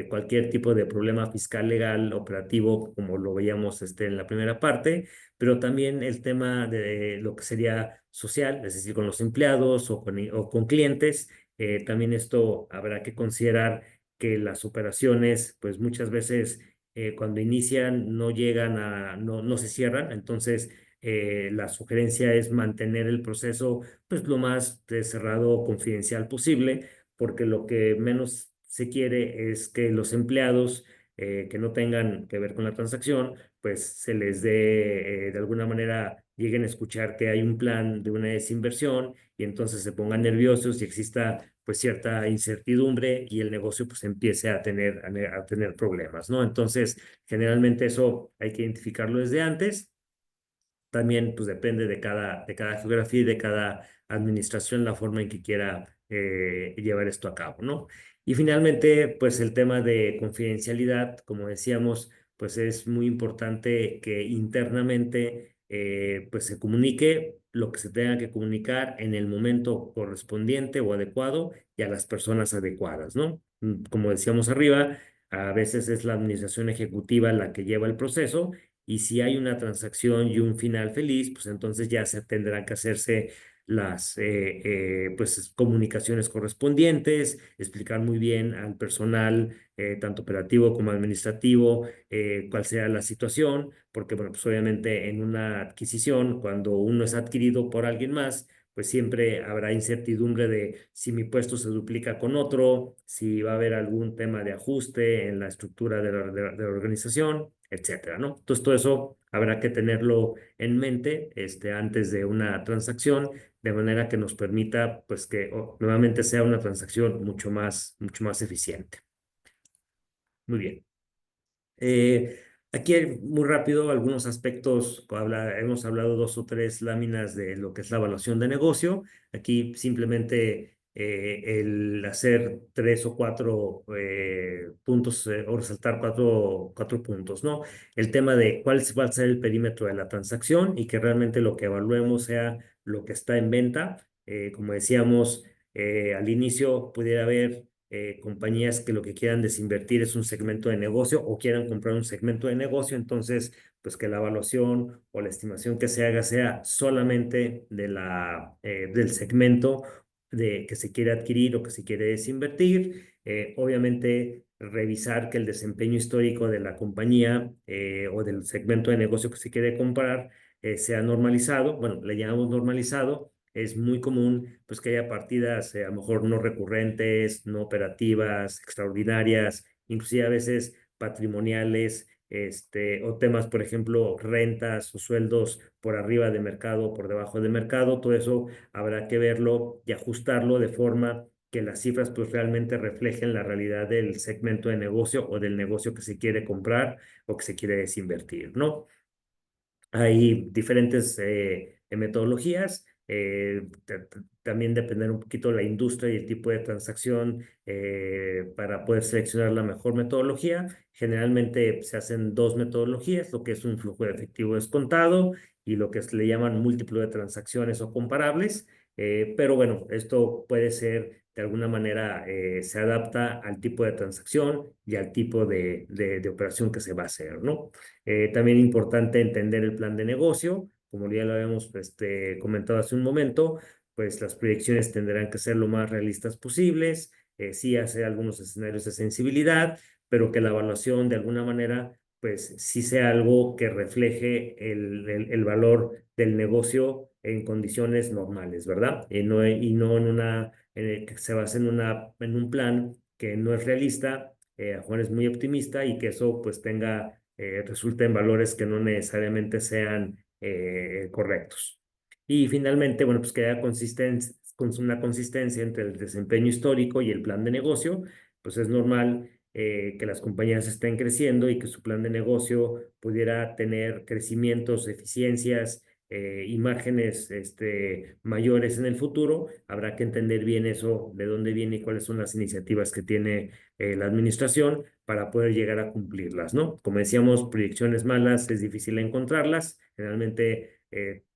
cualquier tipo de problema fiscal, legal, operativo, como lo veíamos en la primera parte, pero también el tema de lo que sería social, es decir, con los empleados o con clientes. También esto habrá que considerar que las operaciones, pues muchas veces cuando inician no llegan no se cierran. Entonces, la sugerencia es mantener el proceso pues lo más cerrado, confidencial posible, porque lo que menos se quiere es que los empleados que no tengan que ver con la transacción, pues se les dé, de alguna manera, lleguen a escuchar que hay un plan de una desinversión y entonces se pongan nerviosos y exista pues cierta incertidumbre y el negocio pues empiece a tener problemas, ¿no? Entonces, generalmente eso hay que identificarlo desde antes. También pues depende de cada geografía y de cada administración la forma en que quiera llevar esto a cabo, ¿no? Y finalmente, pues el tema de confidencialidad, como decíamos, pues es muy importante que internamente pues se comunique lo que se tenga que comunicar en el momento correspondiente o adecuado y a las personas adecuadas, ¿no? Como decíamos arriba, a veces es la administración ejecutiva la que lleva el proceso y si hay una transacción y un final feliz, pues entonces ya se tendrán que hacerse las pues, comunicaciones correspondientes, explicar muy bien al personal, tanto operativo como administrativo, cuál sea la situación, porque bueno, pues obviamente en una adquisición, cuando uno es adquirido por alguien más, pues siempre habrá incertidumbre de si mi puesto se duplica con otro, si va a haber algún tema de ajuste en la estructura de la organización, etcétera, ¿no? Entonces, todo eso habrá que tenerlo en mente antes de una transacción de manera que nos permita pues que nuevamente sea una transacción mucho más eficiente. Muy bien. Aquí muy rápido algunos aspectos, hemos hablado dos o tres láminas de lo que es la evaluación de negocio. Aquí simplemente el hacer tres o cuatro puntos o resaltar cuatro puntos, ¿no? El tema de cuál va a ser el perímetro de la transacción y que realmente lo que evaluemos sea lo que está en venta. Como decíamos, al inicio pudiera haber compañías que lo que quieran desinvertir es un segmento de negocio o quieran comprar un segmento de negocio, entonces, pues que la evaluación o la estimación que se haga sea solamente del segmento que se quiere adquirir o que se quiere desinvertir. Obviamente, revisar que el desempeño histórico de la compañía o del segmento de negocio que se quiere comprar sea normalizado. Bueno, le llamamos normalizado. Es muy común pues que haya partidas a lo mejor no recurrentes, no operativas, extraordinarias, inclusive a veces patrimoniales, o temas, por ejemplo, rentas o sueldos por arriba de mercado o por debajo de mercado. Todo eso habrá que verlo y ajustarlo de forma que las cifras pues realmente reflejen la realidad del segmento de negocio o del negocio que se quiere comprar o que se quiere desinvertir, ¿no? Hay diferentes metodologías, también depender un poquito de la industria y el tipo de transacción para poder seleccionar la mejor metodología. Generalmente se hacen dos metodologías, lo que es un flujo de efectivo descontado y lo que se le llaman múltiplo de transacciones o comparables. Pero bueno, esto puede ser de alguna manera, se adapta al tipo de transacción y al tipo de operación que se va a hacer, ¿no? También importante entender el plan de negocio, como ya lo habíamos comentado hace un momento, pues las proyecciones tendrán que ser lo más realistas posibles, sí hacer algunos escenarios de sensibilidad, pero que la evaluación de alguna manera, pues sí sea algo que refleje el valor del negocio en condiciones normales, ¿verdad? Y no en que se base en un plan que no es realista, a Juan es muy optimista y que eso pues resulta en valores que no necesariamente sean correctos. Y finalmente, bueno, pues que haya con una consistencia entre el desempeño histórico y el plan de negocio, pues es normal que las compañías estén creciendo y que su plan de negocio pudiera tener crecimientos, eficiencias y márgenes mayores en el futuro. Habrá que entender bien eso, de dónde viene y cuáles son las iniciativas que tiene la administración para poder llegar a cumplirlas, ¿no? Como decíamos, proyecciones malas es difícil encontrarlas. Generalmente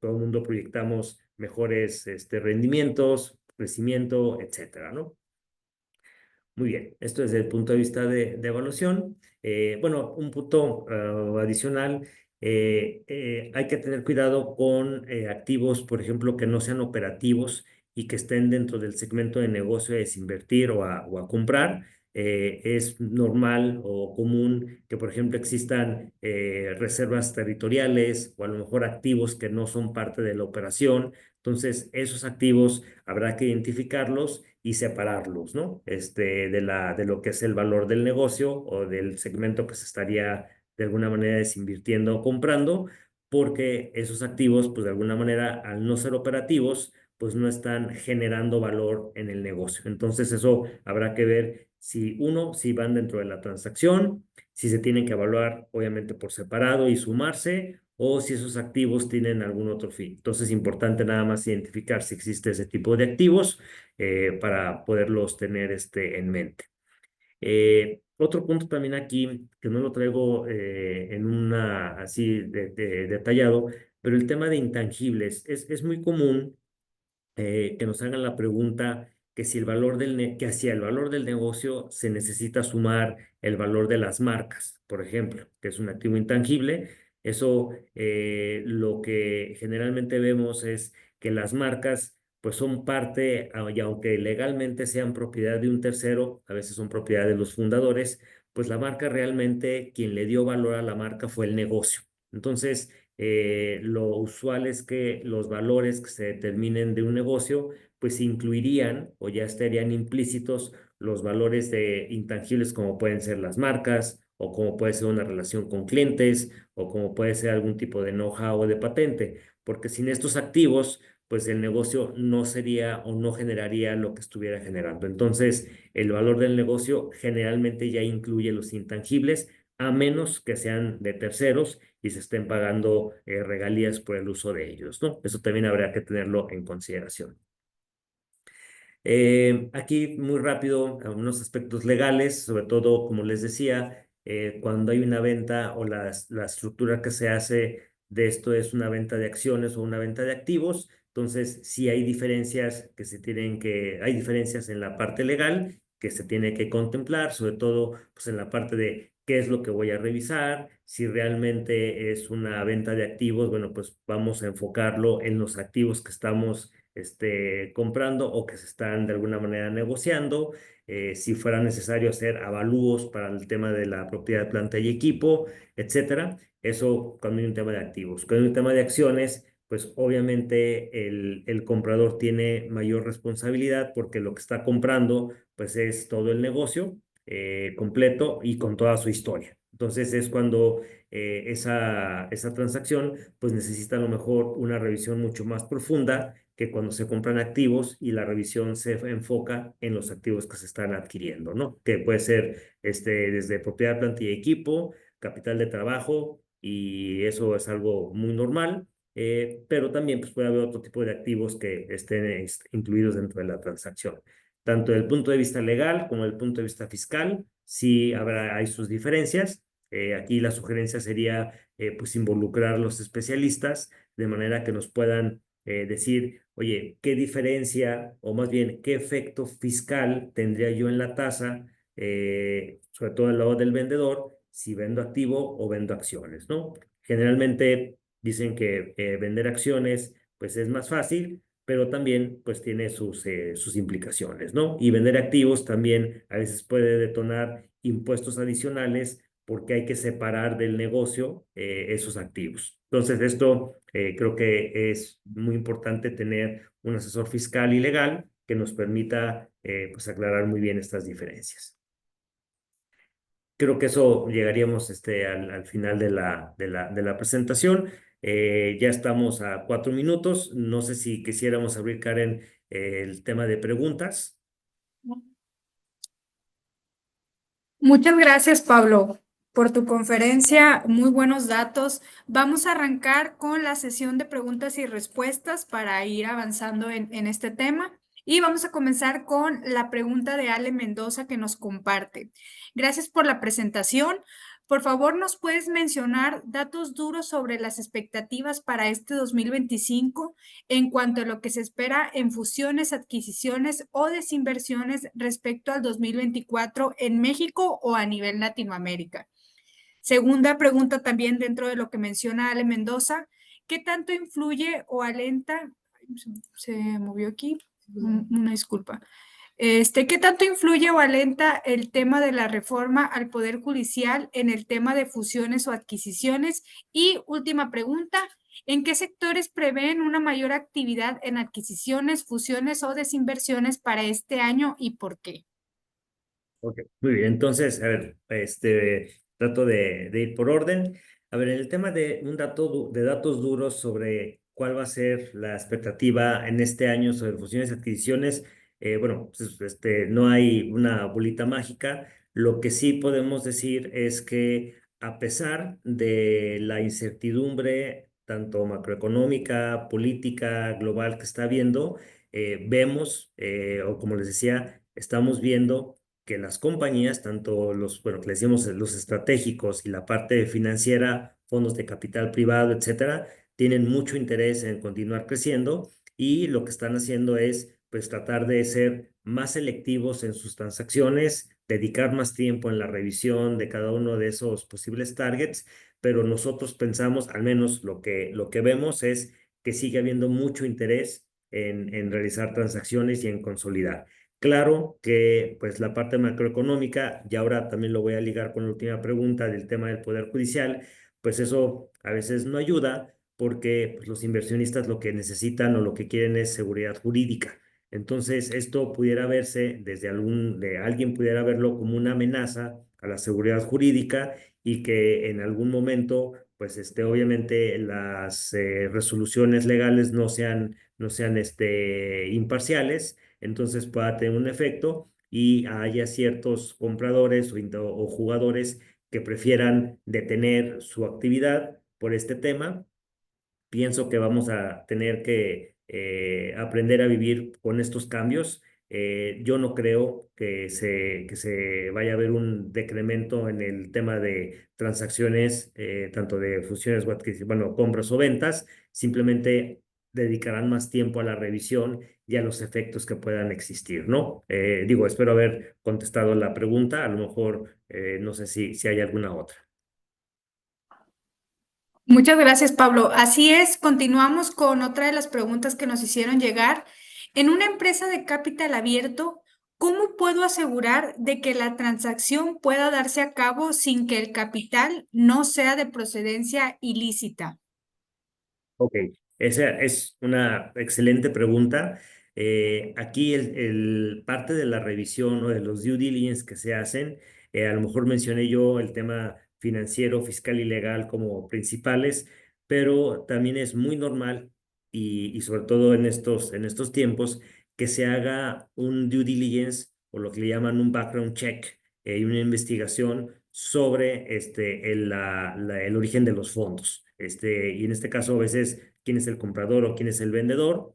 todo el mundo proyectamos mejores rendimientos, crecimiento, etcétera, ¿no? Muy bien, esto desde el punto de vista de evaluación. Bueno, un punto adicional, hay que tener cuidado con activos, por ejemplo, que no sean operativos y que estén dentro del segmento de negocio de desinvertir o a comprar. Es normal o común que, por ejemplo, existan reservas territoriales o a lo mejor activos que no son parte de la operación. Entonces, esos activos habrá que identificarlos y separarlos, ¿no? De lo que es el valor del negocio o del segmento que se estaría de alguna manera desinvirtiendo o comprando, porque esos activos, pues de alguna manera, al no ser operativos, pues no están generando valor en el negocio. Entonces, eso habrá que ver si van dentro de la transacción, si se tienen que evaluar, obviamente, por separado y sumarse, o si esos activos tienen algún otro fin. Entonces es importante nada más identificar si existe ese tipo de activos para poderlos tener en mente. Otro punto también aquí, que no lo traigo en una así detallado, pero el tema de intangibles es muy común que nos hagan la pregunta que si el valor que hacia el valor del negocio se necesita sumar el valor de las marcas, por ejemplo, que es un activo intangible. Eso lo que generalmente vemos es que las marcas pues son parte, y aunque legalmente sean propiedad de un tercero, a veces son propiedad de los fundadores, pues la marca realmente quien le dio valor a la marca fue el negocio. Entonces, lo usual es que los valores que se determinen de un negocio, pues incluirían o ya estarían implícitos los valores de intangibles como pueden ser las marcas o como puede ser una relación con clientes o como puede ser algún tipo de know-how o de patente, porque sin estos activos, pues el negocio no sería o no generaría lo que estuviera generando. Entonces, el valor del negocio generalmente ya incluye los intangibles, a menos que sean de terceros y se estén pagando regalías por el uso de ellos, ¿no? Eso también habrá que tenerlo en consideración. Aquí muy rápido, algunos aspectos legales, sobre todo, como les decía, cuando hay una venta o la estructura que se hace de esto es una venta de acciones o una venta de activos, entonces sí hay diferencias hay diferencias en la parte legal que se tiene que contemplar, sobre todo pues en la parte de qué es lo que voy a revisar, si realmente es una venta de activos, bueno, pues vamos a enfocarlo en los activos que estamos comprando o que se están de alguna manera negociando. Si fuera necesario hacer avalúos para el tema de la propiedad, planta y equipo, etcétera. Eso cuando hay un tema de activos. Cuando hay un tema de acciones, pues obviamente el comprador tiene mayor responsabilidad porque lo que está comprando, pues es todo el negocio completo y con toda su historia. Entonces es cuando esa transacción pues necesita a lo mejor una revisión mucho más profunda que cuando se compran activos y la revisión se enfoca en los activos que se están adquiriendo, ¿no? Que puede ser desde propiedad, planta y equipo, capital de trabajo, y eso es algo muy normal, pero también pues, puede haber otro tipo de activos que estén incluidos dentro de la transacción. Tanto desde el punto de vista legal como desde el punto de vista fiscal, sí hay sus diferencias. Aquí la sugerencia sería pues involucrar a los especialistas de manera que nos puedan decir, oye, ¿qué diferencia o más bien qué efecto fiscal tendría yo en la tasa, sobre todo al lado del vendedor, si vendo activo o vendo acciones, ¿no? Generalmente dicen que vender acciones pues es más fácil, pero también pues tiene sus implicaciones, ¿no? Y vender activos también a veces puede detonar impuestos adicionales porque hay que separar del negocio esos activos. Entonces, esto creo que es muy importante tener un asesor fiscal y legal que nos permita pues aclarar muy bien estas diferencias. Creo que eso llegaríamos al final de la presentación. Ya estamos a 4 minutos. No sé si quisiéramos abrir, Karen, el tema de preguntas. Muchas gracias, Pablo, por tu conferencia. Muy buenos datos. Vamos a arrancar con la sesión de preguntas y respuestas para ir avanzando en este tema. Y vamos a comenzar con la pregunta de Ale Mendoza que nos comparte. Gracias por la presentación. Por favor, ¿nos puedes mencionar datos duros sobre las expectativas para este 2025 en cuanto a lo que se espera en fusiones, adquisiciones o desinversiones respecto al 2024 en México o a nivel Latinoamérica? Segunda pregunta también dentro de lo que menciona Ale Mendoza, ¿qué tanto influye o alenta? Se movió aquí, una disculpa. ¿Qué tanto influye o alenta el tema de la reforma al Poder Judicial en el tema de fusiones o adquisiciones? Y última pregunta, ¿en qué sectores prevén una mayor actividad en adquisiciones, fusiones o desinversiones para este año y por qué? Ok, muy bien. Entonces, a ver, trato de ir por orden. A ver, en el tema de de datos duros sobre cuál va a ser la expectativa en este año sobre fusiones y adquisiciones, bueno, pues, no hay una bolita mágica. Lo que sí podemos decir es que a pesar de la incertidumbre, tanto macroeconómica, política, global que está habiendo, vemos, o como les decía, estamos viendo que las compañías, tanto bueno, que le decimos los estratégicos y la parte financiera, fondos de capital privado, etcétera, tienen mucho interés en continuar creciendo y lo que están haciendo es, pues, tratar de ser más selectivos en sus transacciones, dedicar más tiempo en la revisión de cada uno de esos posibles targets, pero nosotros pensamos, al menos lo que vemos es que sigue habiendo mucho interés en realizar transacciones y en consolidar. Claro que pues la parte macroeconómica, y ahora también lo voy a ligar con la última pregunta del tema del Poder Judicial, pues eso a veces no ayuda porque pues, los inversionistas lo que necesitan o lo que quieren es seguridad jurídica. Entonces, esto pudiera verse de alguien pudiera verlo como una amenaza a la seguridad jurídica y que en algún momento, pues obviamente las resoluciones legales no no sean imparciales, entonces pueda tener un efecto y haya ciertos compradores o jugadores que prefieran detener su actividad por este tema. Pienso que vamos a tener que aprender a vivir con estos cambios. Yo no creo que se vaya a ver un decremento en el tema de transacciones, tanto de fusiones, bueno, compras o ventas. Simplemente dedicarán más tiempo a la revisión y a los efectos que puedan existir, ¿no? Digo, espero haber contestado la pregunta. A lo mejor no sé si hay alguna otra. Muchas gracias, Pablo. Así es, continuamos con otra de las preguntas que nos hicieron llegar. En una empresa de capital abierto, ¿cómo puedo asegurar de que la transacción pueda darse a cabo sin que el capital no sea de procedencia ilícita? Ok, esa es una excelente pregunta. Aquí parte de la revisión o de los due diligence que se hacen, a lo mejor mencioné yo el tema financiero, fiscal y legal como principales, pero también es muy normal y sobre todo en estos tiempos que se haga un due diligence o lo que le llaman un background check y una investigación sobre el origen de los fondos. Y en este caso, a veces, quién es el comprador o quién es el vendedor,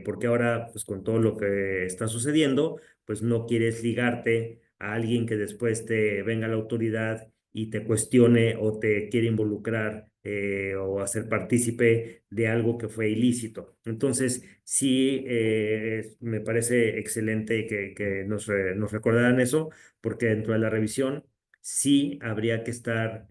porque ahora, pues con todo lo que está sucediendo, pues no quieres ligarte a alguien que después te venga la autoridad y te cuestione o te quiere involucrar o hacer partícipe de algo que fue ilícito. Entonces, sí, me parece excelente que nos recordaran eso, porque dentro de la revisión sí habría que estar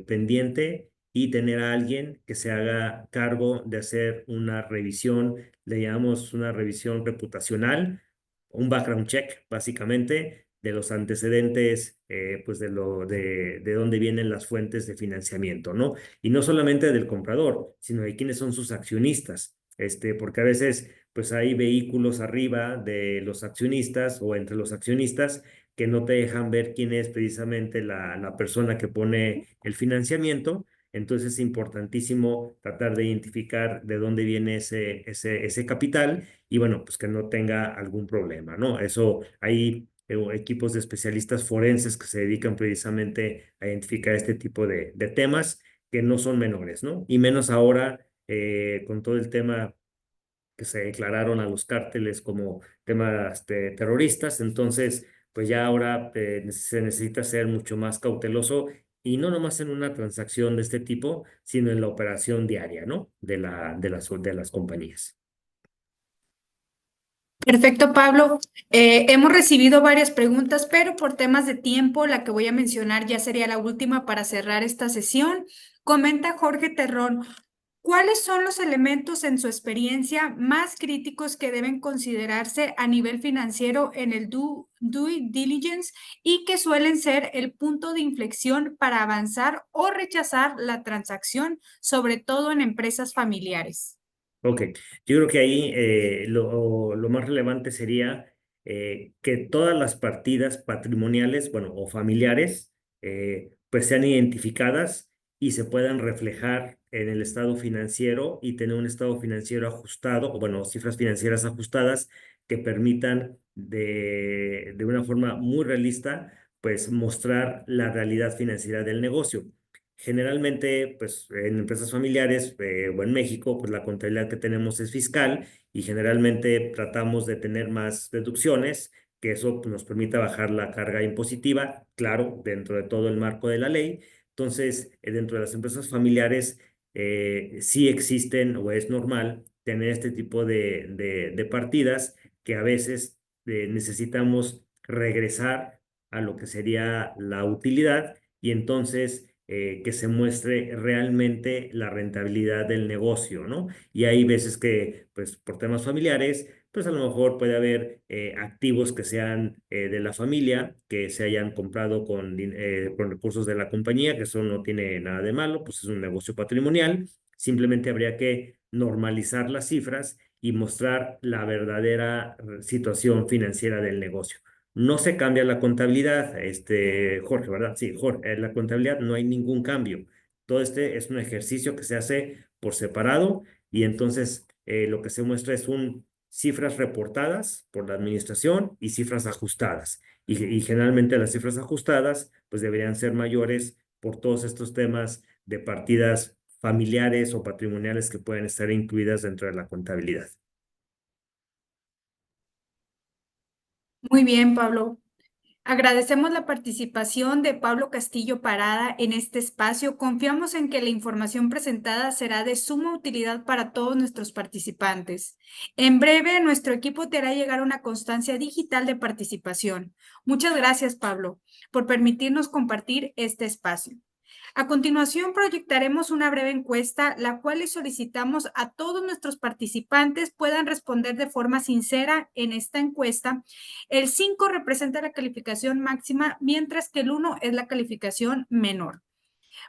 pendiente y tener a alguien que se haga cargo de hacer una revisión, le llamamos una revisión reputacional, un background check, básicamente, de los antecedentes, pues de dónde vienen las fuentes de financiamiento, ¿no? Y no solamente del comprador, sino de quiénes son sus accionistas, porque a veces, pues hay vehículos arriba de los accionistas o entre los accionistas que no te dejan ver quién es precisamente la persona que pone el financiamiento. Entonces es importantísimo tratar de identificar de dónde viene ese capital y bueno, pues que no tenga algún problema, ¿no? Eso hay equipos de especialistas forenses que se dedican precisamente a identificar este tipo de temas que no son menores, ¿no? Y menos ahora con todo el tema que se declararon a los cárteles como temas terroristas. Entonces, pues ya ahora se necesita ser mucho más cauteloso y no nomás en una transacción de este tipo, sino en la operación diaria, ¿no? De las compañías. Perfecto, Pablo. Hemos recibido varias preguntas, pero por temas de tiempo, la que voy a mencionar ya sería la última para cerrar esta sesión. Comenta Jorge Terrón, ¿cuáles son los elementos en su experiencia más críticos que deben considerarse a nivel financiero en el due diligence y que suelen ser el punto de inflexión para avanzar o rechazar la transacción, sobre todo en empresas familiares? Ok, yo creo que ahí lo más relevante sería que todas las partidas patrimoniales, bueno, o familiares, pues sean identificadas y se puedan reflejar en el estado financiero y tener un estado financiero ajustado, o bueno, cifras financieras ajustadas que permitan de una forma muy realista, pues mostrar la realidad financiera del negocio. Generalmente, pues en empresas familiares o en México, pues la contabilidad que tenemos es fiscal y generalmente tratamos de tener más deducciones, que eso pues, nos permita bajar la carga impositiva, claro, dentro de todo el marco de la ley. Entonces, dentro de las empresas familiares, sí existen o es normal tener este tipo de partidas que a veces necesitamos regresar a lo que sería la utilidad y entonces que se muestre realmente la rentabilidad del negocio, ¿no? Y hay veces que, pues, por temas familiares, pues a lo mejor puede haber activos que sean de la familia, que se hayan comprado con recursos de la compañía, que eso no tiene nada de malo, pues es un negocio patrimonial. Simplemente habría que normalizar las cifras y mostrar la verdadera situación financiera del negocio. No se cambia la contabilidad, Jorge, ¿verdad? Sí, Jorge, en la contabilidad no hay ningún cambio. Todo este es un ejercicio que se hace por separado y entonces lo que se muestra es cifras reportadas por la administración y cifras ajustadas. Y generalmente las cifras ajustadas pues deberían ser mayores por todos estos temas de partidas familiares o patrimoniales que pueden estar incluidas dentro de la contabilidad. Muy bien, Pablo. Agradecemos la participación de Pablo Castillo Parada en este espacio. Confiamos en que la información presentada será de suma utilidad para todos nuestros participantes. En breve, nuestro equipo te hará llegar una constancia digital de participación. Muchas gracias, Pablo, por permitirnos compartir este espacio. A continuación, proyectaremos una breve encuesta, la cual le solicitamos a todos nuestros participantes puedan responder de forma sincera en esta encuesta. El 5 representa la calificación máxima, mientras que el 1 es la calificación menor.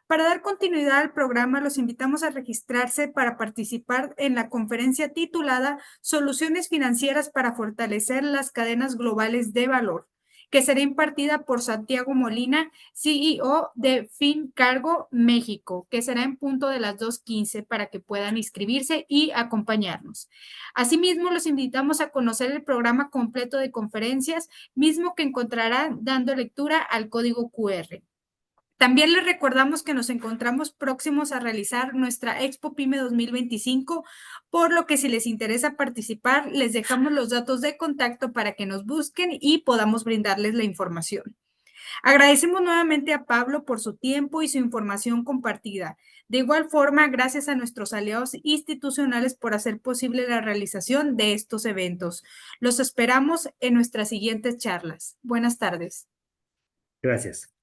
Para dar continuidad al programa, los invitamos a registrarse para participar en la conferencia titulada Soluciones financieras para fortalecer las cadenas globales de valor, que será impartida por Santiago Molina, CEO de FinCargo México, que será en punto de las 2:15 para que puedan inscribirse y acompañarnos. Asimismo, los invitamos a conocer el programa completo de conferencias, mismo que encontrarán dando lectura al código QR. También les recordamos que nos encontramos próximos a realizar nuestra Expo PYME 2025, por lo que si les interesa participar, les dejamos los datos de contacto para que nos busquen y podamos brindarles la información. Agradecemos nuevamente a Pablo por su tiempo y su información compartida. De igual forma, gracias a nuestros aliados institucionales por hacer posible la realización de estos eventos. Los esperamos en nuestras siguientes charlas. Buenas tardes. Gracias.